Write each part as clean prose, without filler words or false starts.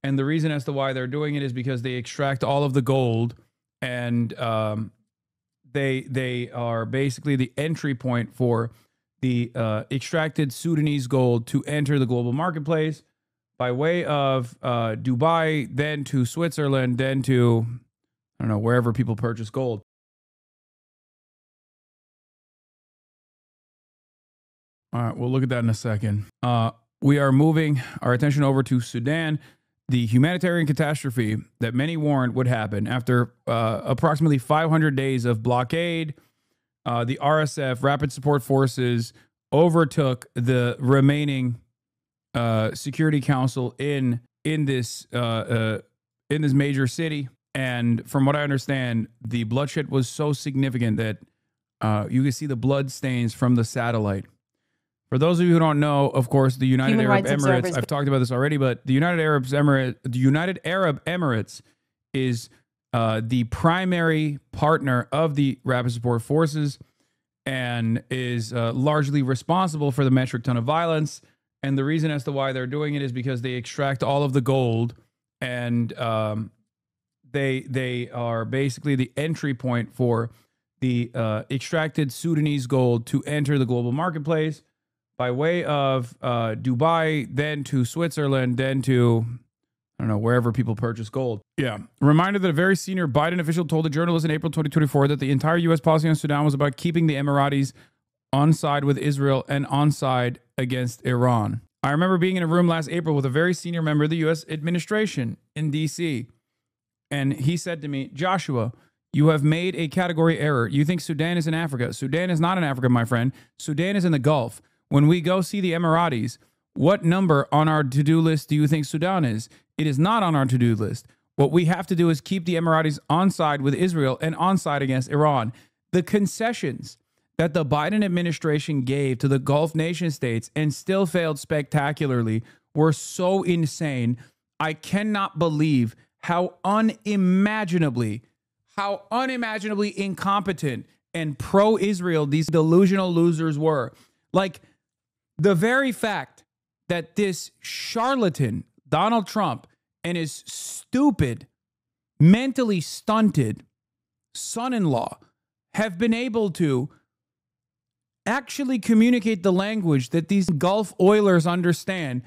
And the reason as to why they're doing it is because they extract all of the gold, and they are basically the entry point for the extracted Sudanese gold to enter the global marketplace by way of Dubai, then to Switzerland, then to, I don't know, wherever people purchase gold. All right, we'll look at that in a second. We are moving our attention over to Sudan, the humanitarian catastrophe that many warned would happen after approximately 500 days of blockade. The RSF, Rapid Support Forces, overtook the remaining Security Council in this major city, and from what I understand, the bloodshed was so significant that you can see the blood stains from the satellite. For those of you who don't know, of course, the United Arab Emirates, I've talked about this already, but the United Arab Emirates is the primary partner of the Rapid Support Forces and is largely responsible for the metric ton of violence. And the reason as to why they're doing it is because they extract all of the gold, and they are basically the entry point for the extracted Sudanese gold to enter the global marketplace by way of Dubai, then to Switzerland, then to, I don't know, wherever people purchase gold. Yeah. Reminder that a very senior Biden official told a journalist in April 2024 that the entire U.S. policy on Sudan was about keeping the Emiratis on side with Israel and on side against Iran. I remember being in a room last April with a very senior member of the U.S. administration in D.C., and he said to me, Joshua, you have made a category error. You think Sudan is in Africa. Sudan is not in Africa, my friend. Sudan is in the Gulf. When we go see the Emiratis, what number on our to-do list do you think Sudan is? It is not on our to-do list. What we have to do is keep the Emiratis on side with Israel and on side against Iran. The concessions that the Biden administration gave to the Gulf nation states and still failed spectacularly were so insane. I cannot believe how unimaginably incompetent and pro-Israel these delusional losers were. Like, the very fact that this charlatan, Donald Trump, and his stupid, mentally stunted son-in-law have been able to actually communicate the language that these Gulf oilers understand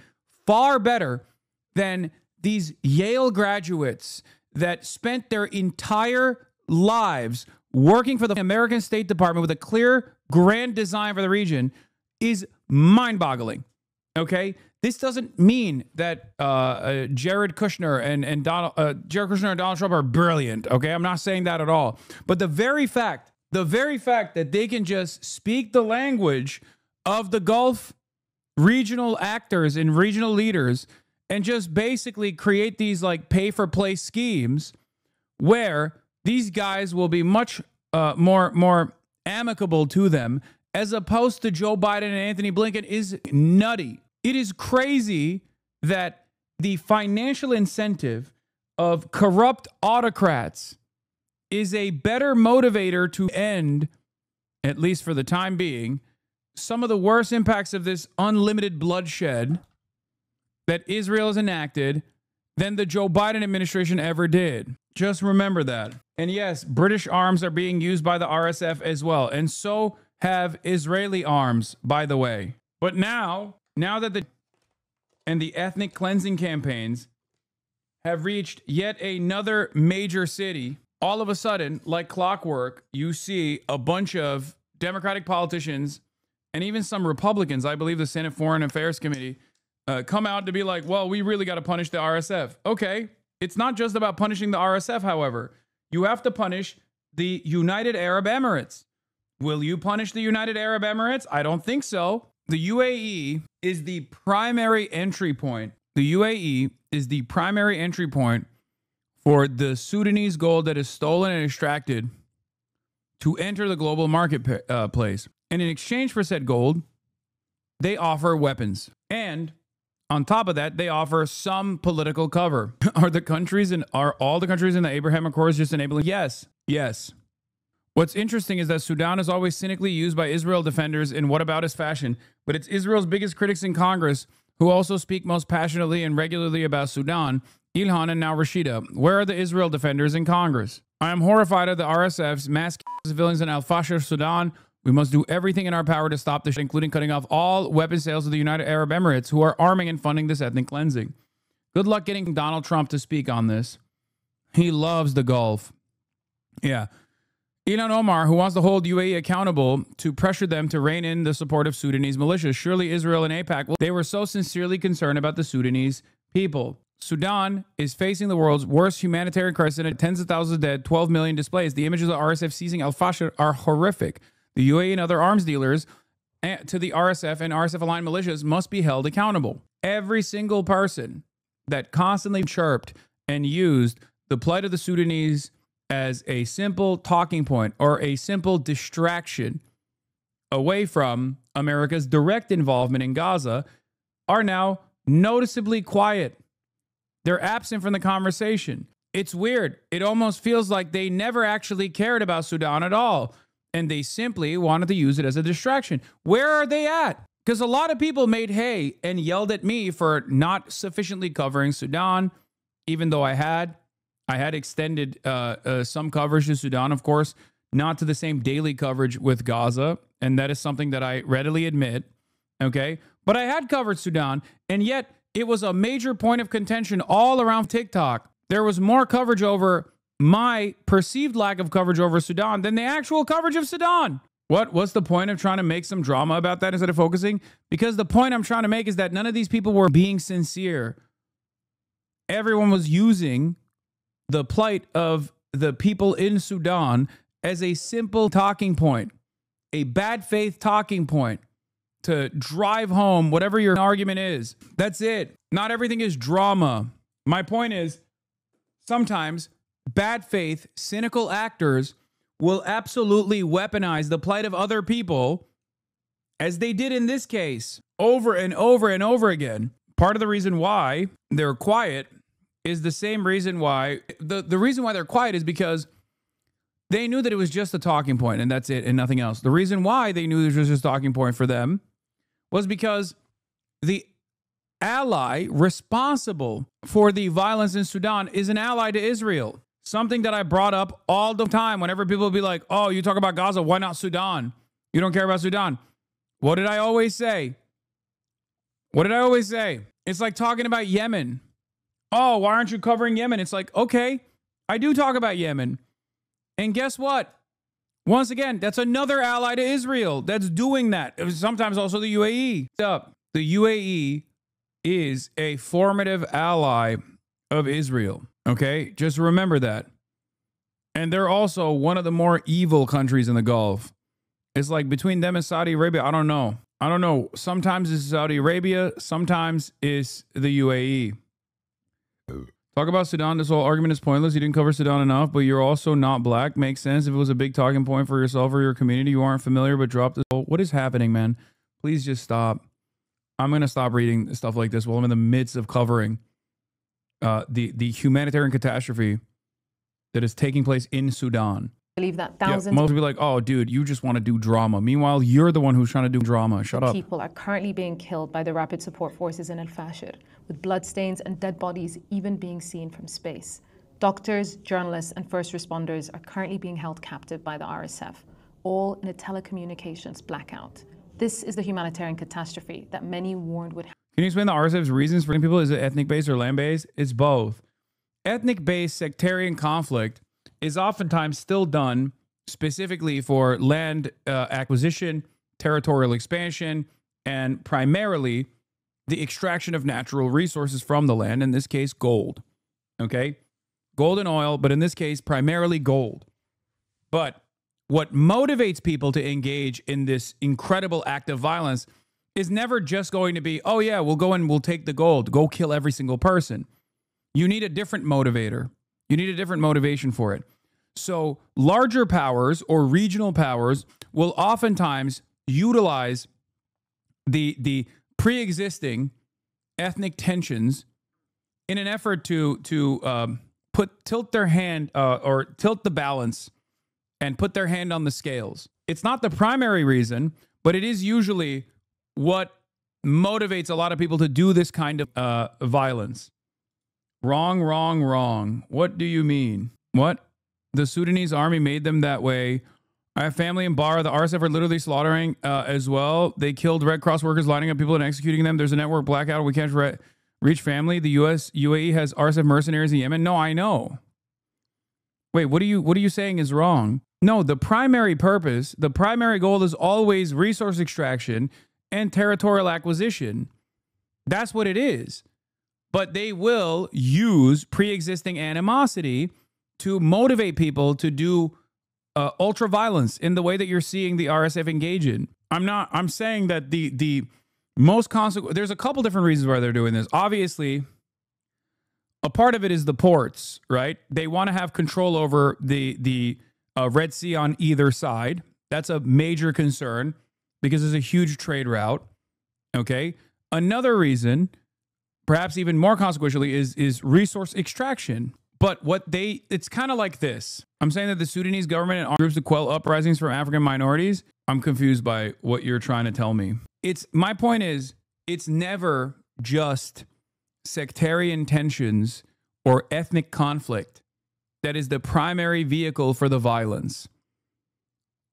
far better than these Yale graduates that spent their entire lives working for the American State Department with a clear, grand design for the region is mind-boggling. Okay, this doesn't mean that Jared Kushner and Donald Trump are brilliant. Okay, I'm not saying that at all. But the very fact that they can just speak the language of the Gulf regional actors and regional leaders and just basically create these like pay-for-play schemes where these guys will be much more amicable to them, as opposed to Joe Biden and Anthony Blinken, is nutty. It is crazy that the financial incentive of corrupt autocrats is a better motivator to end, at least for the time being, some of the worst impacts of this unlimited bloodshed that Israel has enacted than the Joe Biden administration ever did. Just remember that. And yes, British arms are being used by the RSF as well. And so have Israeli arms, by the way. But now that the ethnic cleansing campaigns have reached yet another major city, all of a sudden, like clockwork, you see a bunch of Democratic politicians and even some Republicans, I believe the Senate Foreign Affairs Committee, come out to be like, well, we really got to punish the RSF. Okay, it's not just about punishing the RSF, however. You have to punish the United Arab Emirates. Will you punish the United Arab Emirates? I don't think so. The UAE is the primary entry point. The UAE is the primary entry point for the Sudanese gold that is stolen and extracted to enter the global marketplace. And in exchange for said gold, they offer weapons. And on top of that, they offer some political cover. Are all the countries in the Abraham Accords just enabling? Yes. What's interesting is that Sudan is always cynically used by Israel defenders in whataboutism fashion, but it's Israel's biggest critics in Congress who also speak most passionately and regularly about Sudan, Ilhan and now Rashida. Where are the Israel defenders in Congress? I am horrified at the RSF's mass civilians in Al-Fashir, Sudan. We must do everything in our power to stop this, including cutting off all weapon sales to the United Arab Emirates, who are arming and funding this ethnic cleansing. Good luck getting Donald Trump to speak on this. He loves the Gulf. Yeah. Ilhan Omar, who wants to hold UAE accountable to pressure them to rein in the support of Sudanese militias. Surely Israel and AIPAC, they were so sincerely concerned about the Sudanese people. Sudan is facing the world's worst humanitarian crisis, and tens of thousands of dead, 12 million displaced. The images of RSF seizing Al-Fashir are horrific. The UAE and other arms dealers to the RSF and RSF-aligned militias must be held accountable. Every single person that constantly chirped and used the plight of the Sudanese as a simple talking point or a simple distraction away from America's direct involvement in Gaza are now noticeably quiet. They're absent from the conversation. It's weird. It almost feels like they never actually cared about Sudan at all, and they simply wanted to use it as a distraction. Where are they at? Because a lot of people made hay and yelled at me for not sufficiently covering Sudan, even though I had extended some coverage to Sudan, of course, not to the same daily coverage with Gaza, and that is something that I readily admit, okay? But I had covered Sudan, and yet it was a major point of contention all around TikTok. There was more coverage over my perceived lack of coverage over Sudan than the actual coverage of Sudan. What's the point of trying to make some drama about that instead of focusing? Because the point I'm trying to make is that none of these people were being sincere. Everyone was using the plight of the people in Sudan as a simple talking point, a bad faith talking point to drive home whatever your argument is. That's it. Not everything is drama. My point is, sometimes bad faith, cynical actors will absolutely weaponize the plight of other people, as they did in this case, over and over and over again. Part of the reason why they're quiet is the same reason why, the reason why they're quiet is because they knew that it was just a talking point and that's it and nothing else. The reason why they knew this was just a talking point for them was because the ally responsible for the violence in Sudan is an ally to Israel. Something that I brought up all the time whenever people would be like, oh, you talk about Gaza, why not Sudan? You don't care about Sudan. What did I always say? What did I always say? It's like talking about Yemen. Oh, why aren't you covering Yemen? It's like, okay, I do talk about Yemen. And guess what? Once again, that's another ally to Israel that's doing that. Sometimes also the UAE. The UAE is a formative ally of Israel. Okay, just remember that. And they're also one of the more evil countries in the Gulf. It's like between them and Saudi Arabia, I don't know. Sometimes it's Saudi Arabia, sometimes it's the UAE. Talk about Sudan. This whole argument is pointless. You didn't cover Sudan enough, but you're also not black. Makes sense. If it was a big talking point for yourself or your community, you aren't familiar, but drop this. What is happening, man? Please just stop. I'm going to stop reading stuff like this while I'm in the midst of covering the humanitarian catastrophe that is taking place in Sudan. I believe that thousands. Most people be like, oh, dude, you just want to do drama. Meanwhile, you're the one who's trying to do drama. Shut up. People are currently being killed by the rapid support forces in Al-Fashir, with bloodstains and dead bodies even being seen from space. Doctors, journalists, and first responders are currently being held captive by the RSF, all in a telecommunications blackout. This is the humanitarian catastrophe that many warned would happen. Can you explain the RSF's reasons for people? Is it ethnic-based or land-based? It's both. Ethnic-based sectarian conflict is oftentimes still done specifically for land acquisition, territorial expansion, and primarily the extraction of natural resources from the land, in this case, gold. Okay? Gold and oil, but in this case, primarily gold. But what motivates people to engage in this incredible act of violence is never just going to be, oh yeah, we'll go and we'll take the gold, go kill every single person. You need a different motivator. You need a different motivation for it. So larger powers or regional powers will oftentimes utilize the pre-existing ethnic tensions in an effort to tilt their hand or tilt the balance and put their hand on the scales. It's not the primary reason, but it is usually what motivates a lot of people to do this kind of violence. Wrong, wrong, wrong. What do you mean? What? The Sudanese army made them that way. I have family in Bara. The RSF are literally slaughtering as well. They killed Red Cross workers, lining up people and executing them. There's a network blackout. We can't reach family. The UAE has RSF mercenaries in Yemen. No, I know. Wait, what are you saying is wrong? No, the primary purpose, the primary goal is always resource extraction and territorial acquisition. That's what it is. But they will use pre-existing animosity to motivate people to do ultra violence in the way that you're seeing the RSF engage in. I'm saying that the most consequent, there's a couple different reasons why they're doing this. Obviously, a part of it is the ports, right? They want to have control over the Red Sea on either side. That's a major concern because it's a huge trade route. Okay. Another reason, perhaps even more consequentially, is resource extraction. But it's kind of like this. I'm saying that the Sudanese government and armed groups to quell uprisings from African minorities. I'm confused by what you're trying to tell me. My point is, it's never just sectarian tensions or ethnic conflict that is the primary vehicle for the violence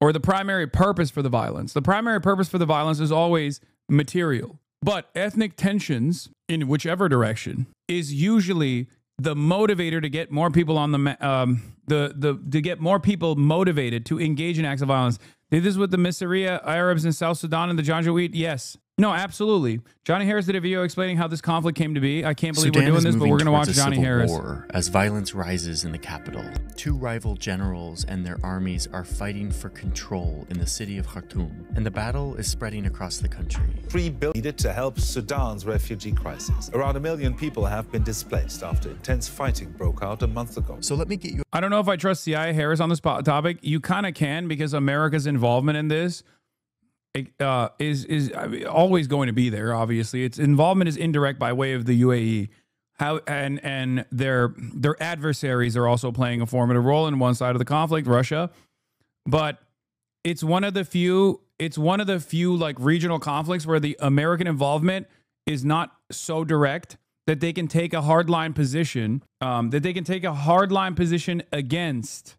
or the primary purpose for the violence. The primary purpose for the violence is always material. But ethnic tensions in whichever direction is usually the motivator to get more people on to get more people motivated to engage in acts of violence. Did this with the Missouri Arabs in South Sudan and the Janjaweed? Yes. No, absolutely. Johnny Harris did a video explaining how this conflict came to be. I can't believe we're doing this, but we're going to watch Johnny Harris. War as violence rises in the capital. Two rival generals and their armies are fighting for control in the city of Khartoum, and the battle is spreading across the country. $3 billion needed to help Sudan's refugee crisis. Around 1 million people have been displaced after intense fighting broke out a month ago. So let me get you. I don't know if I trust CIA Harris on this topic. You kind of can, because America's involvement in this is always going to be there. Obviously, its involvement is indirect by way of the UAE. And their adversaries are also playing a formative role in one side of the conflict, Russia. But it's one of the few like regional conflicts where the American involvement is not so direct that they can take a hardline position. Against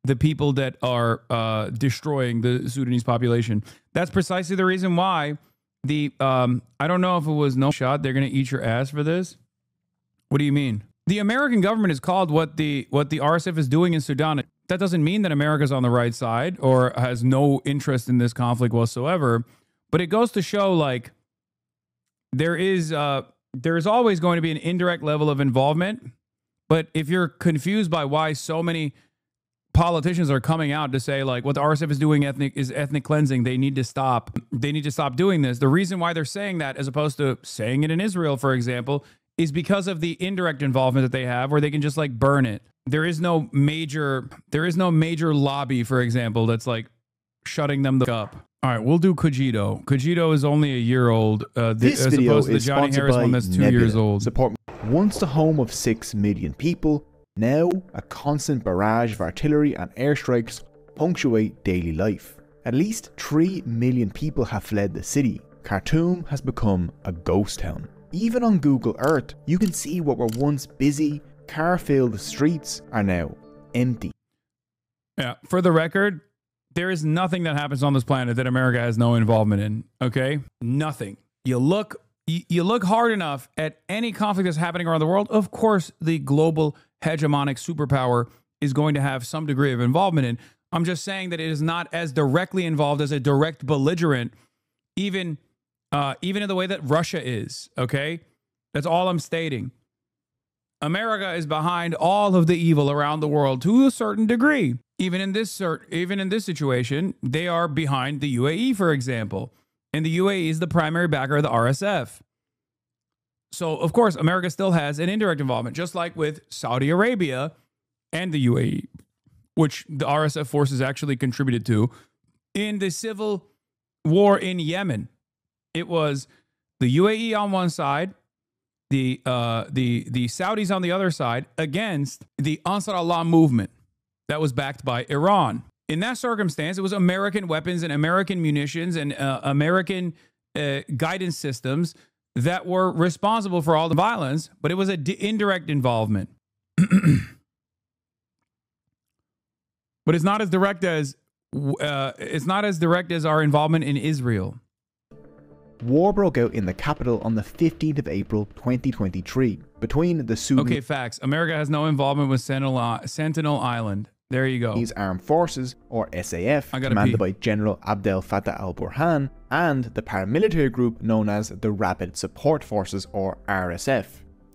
the people that are destroying the Sudanese population. That's precisely the reason why I don't know if it was no shot. They're going to eat your ass for this. What do you mean? The American government is called what the RSF is doing in Sudan. That doesn't mean that America's on the right side or has no interest in this conflict whatsoever. But it goes to show, like, there is always going to be an indirect level of involvement. But if you're confused by why so many politicians are coming out to say, like, what the RSF is doing is ethnic cleansing, they need to stop doing this. The reason why they're saying that, as opposed to saying it in Israel, for example, is because of the indirect involvement that they have, where they can just like burn it. There is no major lobby, for example, that's like shutting them up. All right, we'll do Cogito. Cogito is only a year old, this as video opposed to the is Johnny Harris one that's 2 years old. Support. Once the home of 6 million people, now a constant barrage of artillery and airstrikes punctuate daily life. At least 3 million people have fled the city. Khartoum has become a ghost town. Even on Google Earth, you can see what were once busy, car-filled streets are now empty. Yeah, for the record, there is nothing that happens on this planet that America has no involvement in, okay? Nothing. You look hard enough at any conflict that's happening around the world, of course the global hegemonic superpower is going to have some degree of involvement in. I'm just saying that it is not as directly involved as a direct belligerent, even in the way that Russia is, okay? That's all I'm stating. America is behind all of the evil around the world to a certain degree. Even in this situation, they are behind the UAE, for example. And the UAE is the primary backer of the RSF. So, of course, America still has an indirect involvement, just like with Saudi Arabia and the UAE, which the RSF forces actually contributed to in the civil war in Yemen. It was the UAE on one side, the Saudis on the other side, against the Ansar Allah movement that was backed by Iran. In that circumstance, it was American weapons and American munitions and American guidance systems that were responsible for all the violence, but it was an indirect involvement. But it's not as direct as our involvement in Israel. War broke out in the capital on the 15th of April 2023 between the Sudanese Okay, facts. America has no involvement with Sentinel Island. There you go. Armed Forces, or SAF, commanded by General Abdel Fattah al-Burhan, and the paramilitary group known as the Rapid Support Forces, or RSF,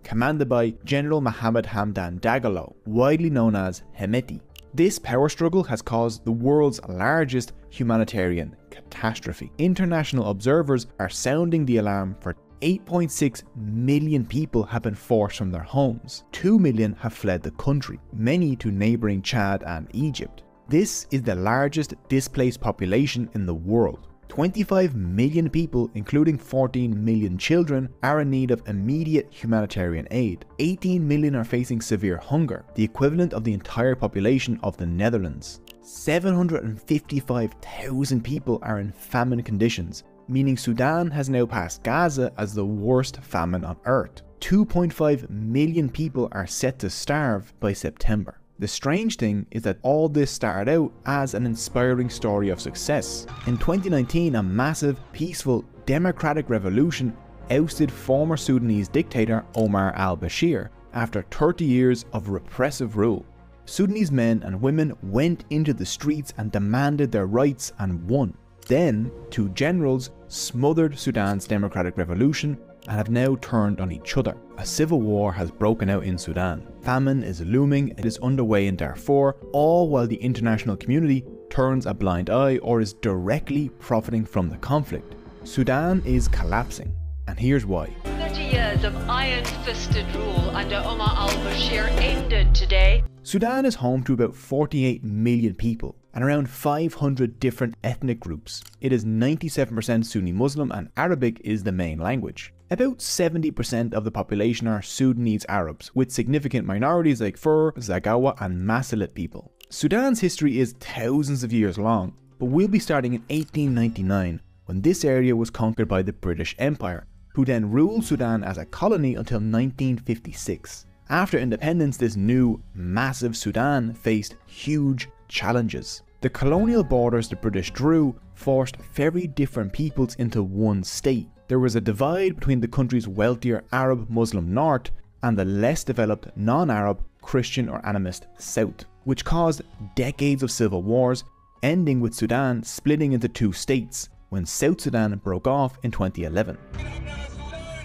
commanded by General Mohammed Hamdan Dagalo, widely known as Hemeti. This power struggle has caused the world's largest humanitarian catastrophe. International observers are sounding the alarm for 8.6 million people have been forced from their homes. 2 million have fled the country, many to neighbouring Chad and Egypt. This is the largest displaced population in the world. 25 million people, including 14 million children, are in need of immediate humanitarian aid. 18 million are facing severe hunger, the equivalent of the entire population of the Netherlands. 755,000 people are in famine conditions, meaning Sudan has now passed Gaza as the worst famine on earth. 2.5 million people are set to starve by September. The strange thing is that all this started out as an inspiring story of success. In 2019, a massive, peaceful, democratic revolution ousted former Sudanese dictator Omar al-Bashir after 30 years of repressive rule. Sudanese men and women went into the streets and demanded their rights and won. Then, two generals smothered Sudan's democratic revolution and have now turned on each other. A civil war has broken out in Sudan. Famine is looming, it is underway in Darfur, all while the international community turns a blind eye or is directly profiting from the conflict. Sudan is collapsing, and here's why. 30 years of iron-fisted rule under Omar al-Bashir ended today. Sudan is home to about 48 million people and around 500 different ethnic groups. It is 97% Sunni Muslim and Arabic is the main language. About 70% of the population are Sudanese Arabs, with significant minorities like Fur, Zaghawa and Masalit people. Sudan's history is thousands of years long, but we'll be starting in 1899 when this area was conquered by the British Empire, who then ruled Sudan as a colony until 1956. After independence, this new, massive Sudan faced huge challenges. The colonial borders the British drew forced very different peoples into one state. There was a divide between the country's wealthier Arab Muslim north and the less developed non-Arab Christian or animist south, which caused decades of civil wars, ending with Sudan splitting into two states when South Sudan broke off in 2011.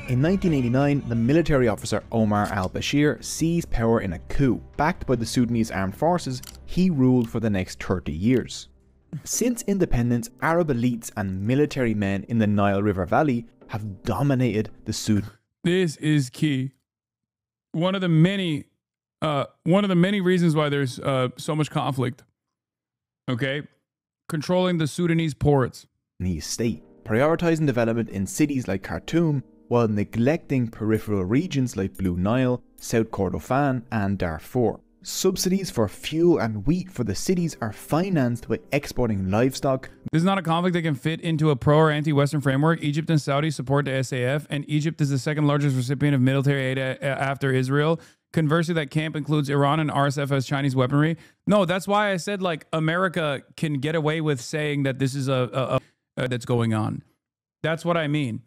In 1989, the military officer Omar al-Bashir seized power in a coup. Backed by the Sudanese armed forces, he ruled for the next 30 years. Since independence, Arab elites and military men in the Nile River Valley have dominated the Sudan. This is key. One of the many reasons why there's so much conflict. Okay, controlling the Sudanese ports. State, prioritizing development in cities like Khartoum while neglecting peripheral regions like Blue Nile, South Kordofan and Darfur. Subsidies for fuel and wheat for the cities are financed by exporting livestock. This is not a conflict that can fit into a pro or anti-Western framework. Egypt and Saudi support the SAF, and Egypt is the second largest recipient of military aid after Israel. Conversely, that camp includes Iran and RSF as Chinese weaponry. No, that's why I said like America can get away with saying that this is that's going on. That's what I mean.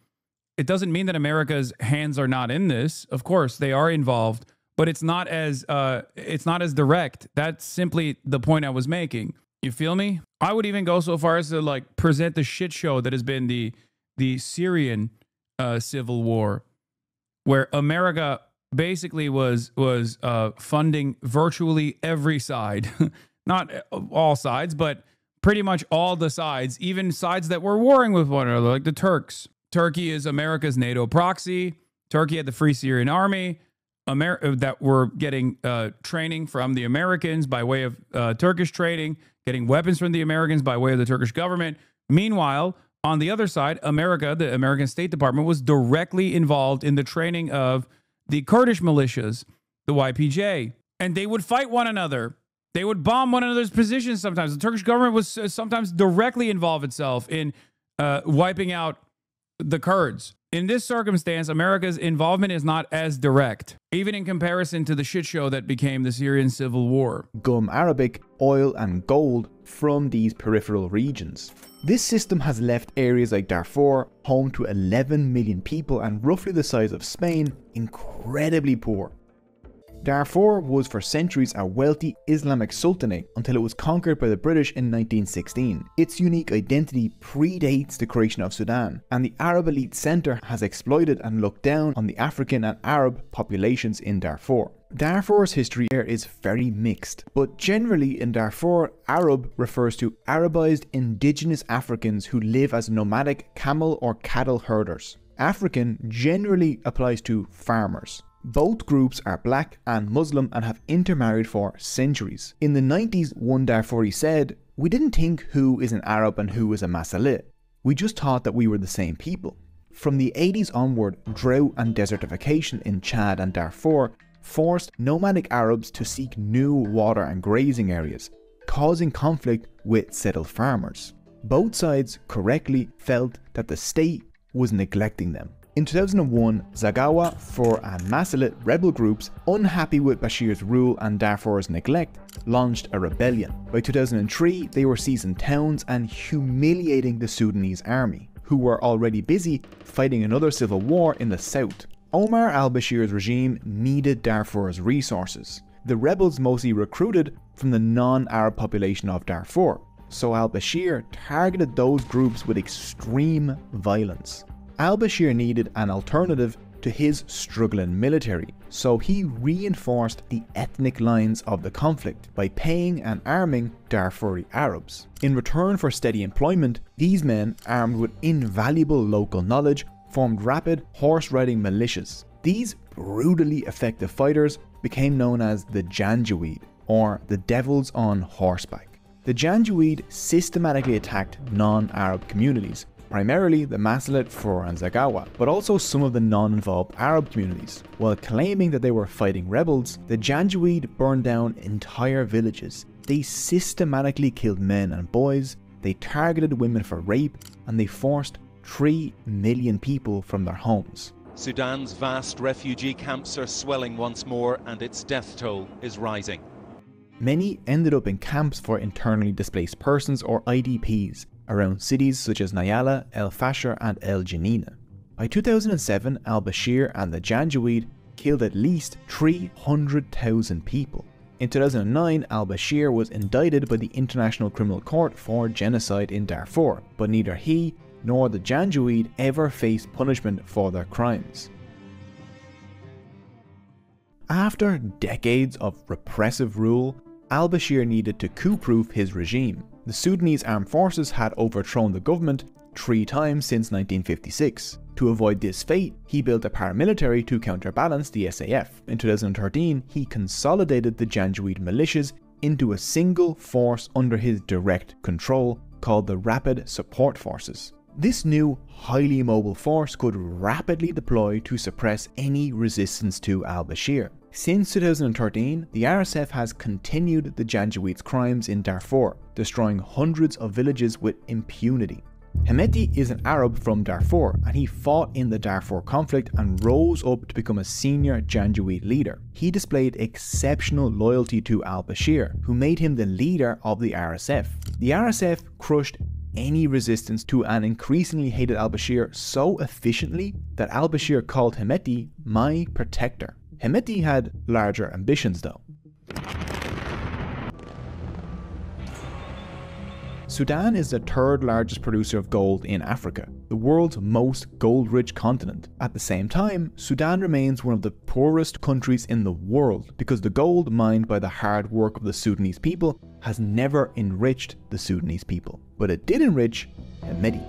It doesn't mean that America's hands are not in this. Of course, they are involved. But it's not as direct. That's simply the point I was making. You feel me? I would even go so far as to like present the shit show that has been the Syrian civil war, where America basically was funding virtually every side, not all sides, but pretty much all the sides, even sides that were warring with one another, like the Turks. Turkey is America's NATO proxy. Turkey had the Free Syrian Army. That were getting training from the Americans by way of Turkish training, getting weapons from the Americans by way of the Turkish government. Meanwhile, on the other side, America, the American State Department, was directly involved in the training of the Kurdish militias, the YPJ. And they would fight one another. They would bomb one another's positions sometimes. The Turkish government was sometimes directly involved itself in wiping out the Kurds In this circumstance, America's involvement is not as direct, even in comparison to the shit show that became the Syrian civil war. Gum Arabic, oil and gold from these peripheral regions. This system has left areas like Darfur, home to 11 million people and roughly the size of Spain, incredibly poor. Darfur was for centuries a wealthy Islamic sultanate until it was conquered by the British in 1916. Its unique identity predates the creation of Sudan, and the Arab elite centre has exploited and looked down on the African and Arab populations in Darfur. Darfur's history here is very mixed, but generally in Darfur, Arab refers to Arabized indigenous Africans who live as nomadic camel or cattle herders. African generally applies to farmers. Both groups are black and Muslim and have intermarried for centuries. In the 90s, one Darfuri said, "We didn't think who is an Arab and who is a Masalit. We just thought that we were the same people." From the 80s onward, drought and desertification in Chad and Darfur forced nomadic Arabs to seek new water and grazing areas, causing conflict with settled farmers. Both sides correctly felt that the state was neglecting them. In 2001, Zagawa, Fur and Masalit rebel groups, unhappy with Bashir's rule and Darfur's neglect, launched a rebellion. By 2003, they were seizing towns and humiliating the Sudanese army, who were already busy fighting another civil war in the south. Omar al-Bashir's regime needed Darfur's resources. The rebels mostly recruited from the non-Arab population of Darfur, so al-Bashir targeted those groups with extreme violence. Al-Bashir needed an alternative to his struggling military, so he reinforced the ethnic lines of the conflict by paying and arming Darfuri Arabs. In return for steady employment, these men, armed with invaluable local knowledge, formed rapid horse-riding militias. These brutally effective fighters became known as the Janjaweed, or the Devils on Horseback. The Janjaweed systematically attacked non-Arab communities, primarily the Masalit, Fur and Zagawa, but also some of the non-involved Arab communities. While claiming that they were fighting rebels, the Janjaweed burned down entire villages. They systematically killed men and boys, they targeted women for rape, and they forced 3 million people from their homes. Sudan's vast refugee camps are swelling once more and its death toll is rising. Many ended up in camps for internally displaced persons or IDPs, around cities such as Nyala, El Fasher and El Janina. By 2007, al-Bashir and the Janjaweed killed at least 300,000 people. In 2009, al-Bashir was indicted by the International Criminal Court for genocide in Darfur, but neither he nor the Janjaweed ever faced punishment for their crimes. After decades of repressive rule, al-Bashir needed to coup-proof his regime. The Sudanese armed forces had overthrown the government 3 times since 1956. To avoid this fate, he built a paramilitary to counterbalance the SAF. In 2013, he consolidated the Janjaweed militias into a single force under his direct control called the Rapid Support Forces. This new, highly mobile force could rapidly deploy to suppress any resistance to al-Bashir. Since 2013, the RSF has continued the Janjaweed's crimes in Darfur, destroying hundreds of villages with impunity. Hemeti is an Arab from Darfur, and he fought in the Darfur conflict and rose up to become a senior Janjaweed leader. He displayed exceptional loyalty to al-Bashir, who made him the leader of the RSF. The RSF crushed any resistance to an increasingly hated al-Bashir so efficiently that al-Bashir called Hemeti my protector. Hemeti had larger ambitions though. Sudan is the 3rd largest producer of gold in Africa, the world's most gold-rich continent. At the same time, Sudan remains one of the poorest countries in the world because the gold mined by the hard work of the Sudanese people has never enriched the Sudanese people, but it did enrich Hemeti.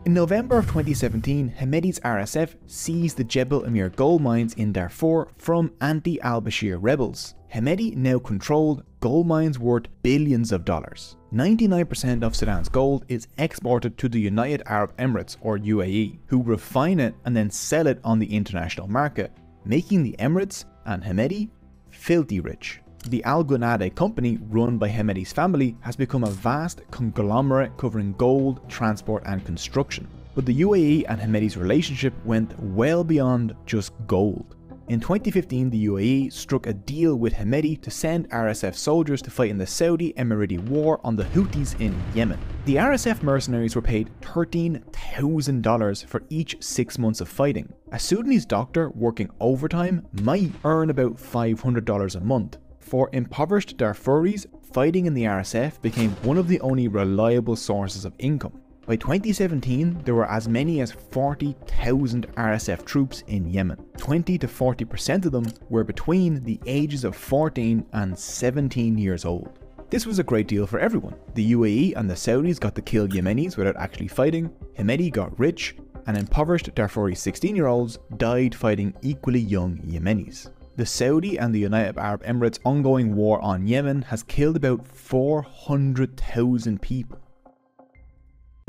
In November of 2017, Hemeti's RSF seized the Jebel Emir gold mines in Darfur from anti-al-Bashir rebels. Hemeti now controlled gold mines worth billions of dollars. 99% of Sudan's gold is exported to the United Arab Emirates or UAE, who refine it and then sell it on the international market, making the Emirates and Hemeti filthy rich. The Al Gunade company run by Hemeti's family has become a vast conglomerate covering gold, transport and construction. But the UAE and Hemedti's relationship went well beyond just gold. In 2015, the UAE struck a deal with Hemedti to send RSF soldiers to fight in the Saudi Emirati war on the Houthis in Yemen. The RSF mercenaries were paid $13,000 for each 6 months of fighting. A Sudanese doctor working overtime might earn about $500 a month. For impoverished Darfuris, fighting in the RSF became one of the only reliable sources of income. By 2017, there were as many as 40,000 RSF troops in Yemen. 20 to 40% of them were between the ages of 14 and 17 years old. This was a great deal for everyone. The UAE and the Saudis got to kill Yemenis without actually fighting, Hemedti got rich, and impoverished Darfuri 16-year-olds died fighting equally young Yemenis. The Saudi and the United Arab Emirates' ongoing war on Yemen has killed about 400,000 people.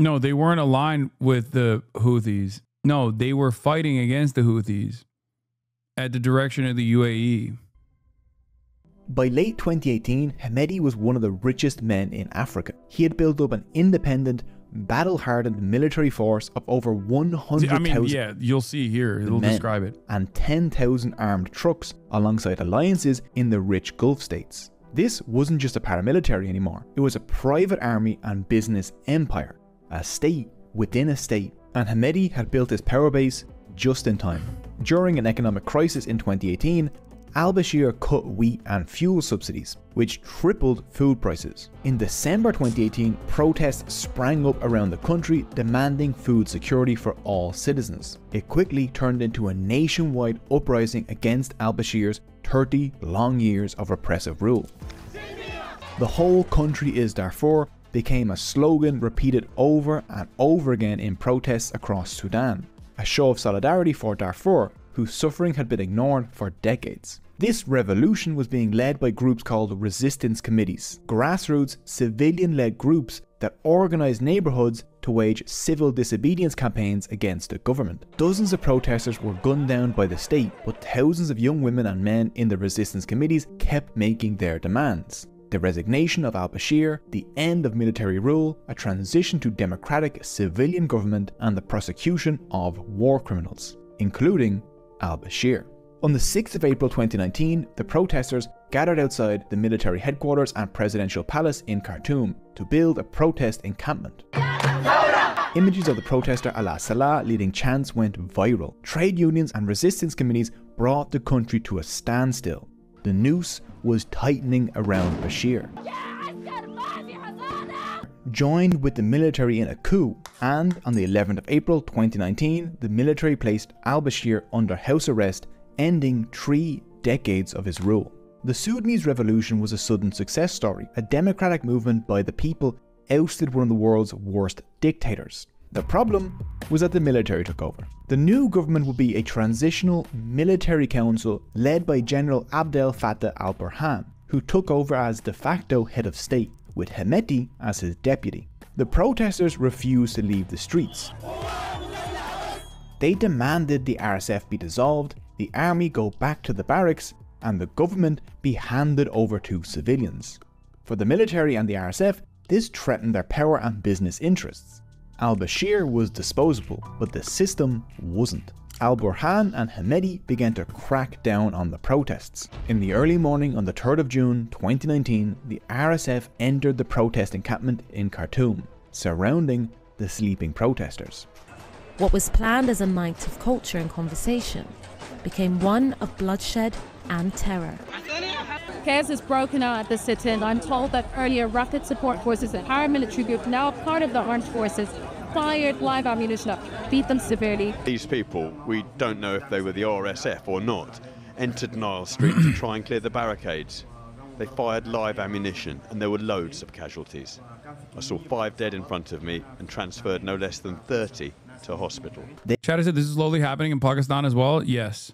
No, they weren't aligned with the Houthis. No, they were fighting against the Houthis at the direction of the UAE. By late 2018, Hemedti was one of the richest men in Africa. He had built up an independent, battle-hardened military force of over 100,000. Yeah, you'll see here. It'll describe it. And 10,000 armed trucks alongside alliances in the rich Gulf states. This wasn't just a paramilitary anymore. It was a private army and business empire. A state within a state, and Hemedti had built his power base just in time. During an economic crisis in 2018, al-Bashir cut wheat and fuel subsidies, which tripled food prices. In December 2018, protests sprang up around the country demanding food security for all citizens. It quickly turned into a nationwide uprising against al-Bashir's 30 long years of repressive rule. The whole country is Darfur became a slogan repeated over and over again in protests across Sudan, a show of solidarity for Darfur, whose suffering had been ignored for decades. This revolution was being led by groups called resistance committees, grassroots, civilian-led groups that organised neighbourhoods to wage civil disobedience campaigns against the government. Dozens of protesters were gunned down by the state, but thousands of young women and men in the resistance committees kept making their demands. The resignation of al-Bashir, the end of military rule, a transition to democratic civilian government, and the prosecution of war criminals, including al-Bashir. On the 6th of April 2019, the protesters gathered outside the military headquarters and presidential palace in Khartoum to build a protest encampment. Images of the protester Allah Salah leading chants went viral. Trade unions and resistance committees brought the country to a standstill. The noose was tightening around Bashir. Joined with the military in a coup, and on the 11th of April 2019, the military placed al-Bashir under house arrest, ending 3 decades of his rule. The Sudanese revolution was a sudden success story. A democratic movement by the people ousted one of the world's worst dictators. The problem was that the military took over. The new government would be a transitional military council led by General Abdel Fattah al-Burhan, who took over as de facto head of state, with Hemedti as his deputy. The protesters refused to leave the streets. They demanded the RSF be dissolved, the army go back to the barracks, and the government be handed over to civilians. For the military and the RSF, this threatened their power and business interests. Al-Bashir was disposable, but the system wasn't. Al-Burhan and Hemedti began to crack down on the protests. In the early morning on the 3rd of June 2019, the RSF entered the protest encampment in Khartoum, surrounding the sleeping protesters. What was planned as a night of culture and conversation became one of bloodshed and terror. Chaos has broken out at the sit-in. I'm told that earlier rapid support forces and paramilitary group, now part of the armed forces, fired live ammunition up, beat them severely. These people, we don't know if they were the RSF or not, entered Nile Street to try and clear the barricades. They fired live ammunition and there were loads of casualties. I saw 5 dead in front of me and transferred no less than 30 to hospital. Chad said this is slowly happening in Pakistan as well. Yes.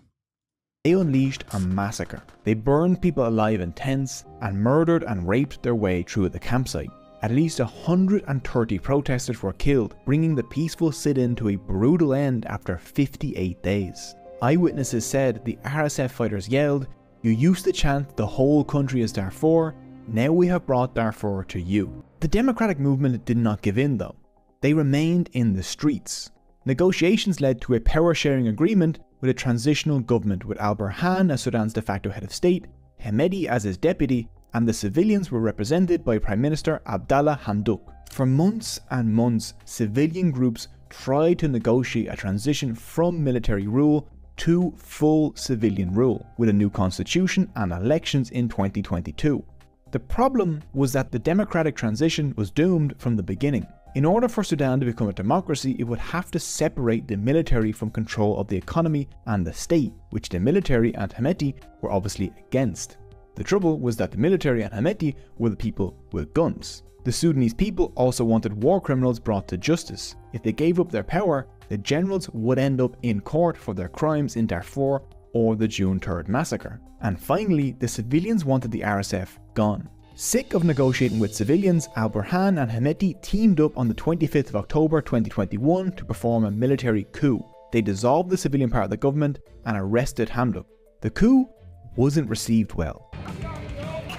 They unleashed a massacre. They burned people alive in tents and murdered and raped their way through the campsite. At least 130 protesters were killed, bringing the peaceful sit-in to a brutal end after 58 days. Eyewitnesses said the RSF fighters yelled, "You used to chant the whole country is Darfur, now we have brought Darfur to you." The democratic movement did not give in though. They remained in the streets. Negotiations led to a power-sharing agreement with a transitional government with al-Burhan as Sudan's de facto head of state, Hemedti as his deputy, and the civilians were represented by Prime Minister Abdallah Hamdok. For months and months, civilian groups tried to negotiate a transition from military rule to full civilian rule, with a new constitution and elections in 2022. The problem was that the democratic transition was doomed from the beginning. In order for Sudan to become a democracy, it would have to separate the military from control of the economy and the state, which the military and Hemedti were obviously against. The trouble was that the military and Hemedti were the people with guns. The Sudanese people also wanted war criminals brought to justice. If they gave up their power, the generals would end up in court for their crimes in Darfur or the June 3rd massacre. And finally, the civilians wanted the RSF gone. Sick of negotiating with civilians, al-Burhan and Hemedti teamed up on the 25th of October 2021 to perform a military coup. They dissolved the civilian part of the government and arrested Hamdok. The coup wasn't received well.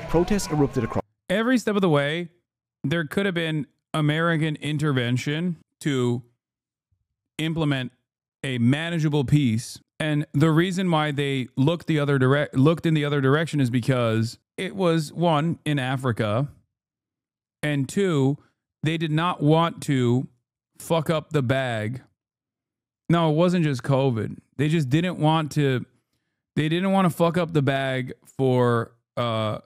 Protests erupted across every step of the way. There could have been American intervention to implement a manageable peace. And the reason why they looked in the other direction is because it was, one, in Africa, and two, they did not want to fuck up the bag. No, it wasn't just COVID. They just didn't want to. They didn't want to fuck up the bag for the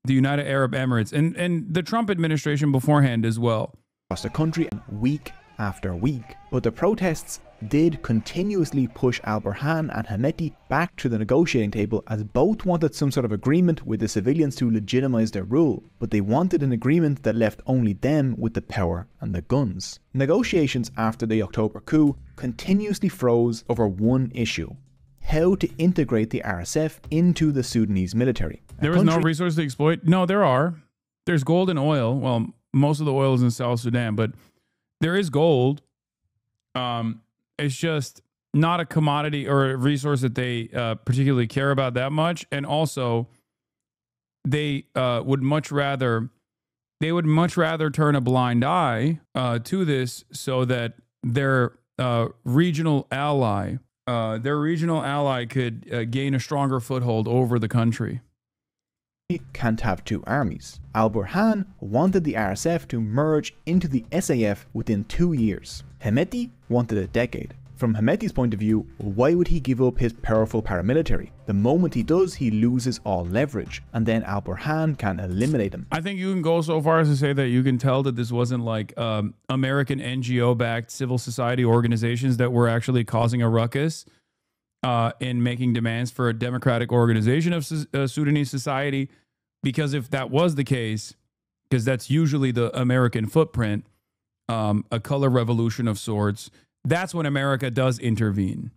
United Arab Emirates and the Trump administration beforehand as well. Across the country week after week, but the protests did continuously push al-Burhan and Hemedti back to the negotiating table, as both wanted some sort of agreement with the civilians to legitimize their rule, but they wanted an agreement that left only them with the power and the guns. Negotiations after the October coup continuously froze over one issue: how to integrate the RSF into the Sudanese military. There was no resource to exploit? No, there are. There's gold and oil. Well, most of the oil is in South Sudan, but there is gold. It's just not a commodity or a resource that they particularly care about that much. And also, they would much rather turn a blind eye to this so that their regional ally could gain a stronger foothold over the country. Can't have two armies. Al-Burhan wanted the RSF to merge into the SAF within 2 years. Hemedti wanted a decade. From Hemedti's point of view, why would he give up his powerful paramilitary? The moment he does, he loses all leverage, and then Al-Burhan can eliminate him. I think you can go so far as to say that you can tell that this wasn't like American NGO-backed civil society organizations that were actually causing a ruckus in making demands for a democratic organization of Sudanese society. Because if that was the case, because that's usually the American footprint, a color revolution of sorts, that's when America does intervene.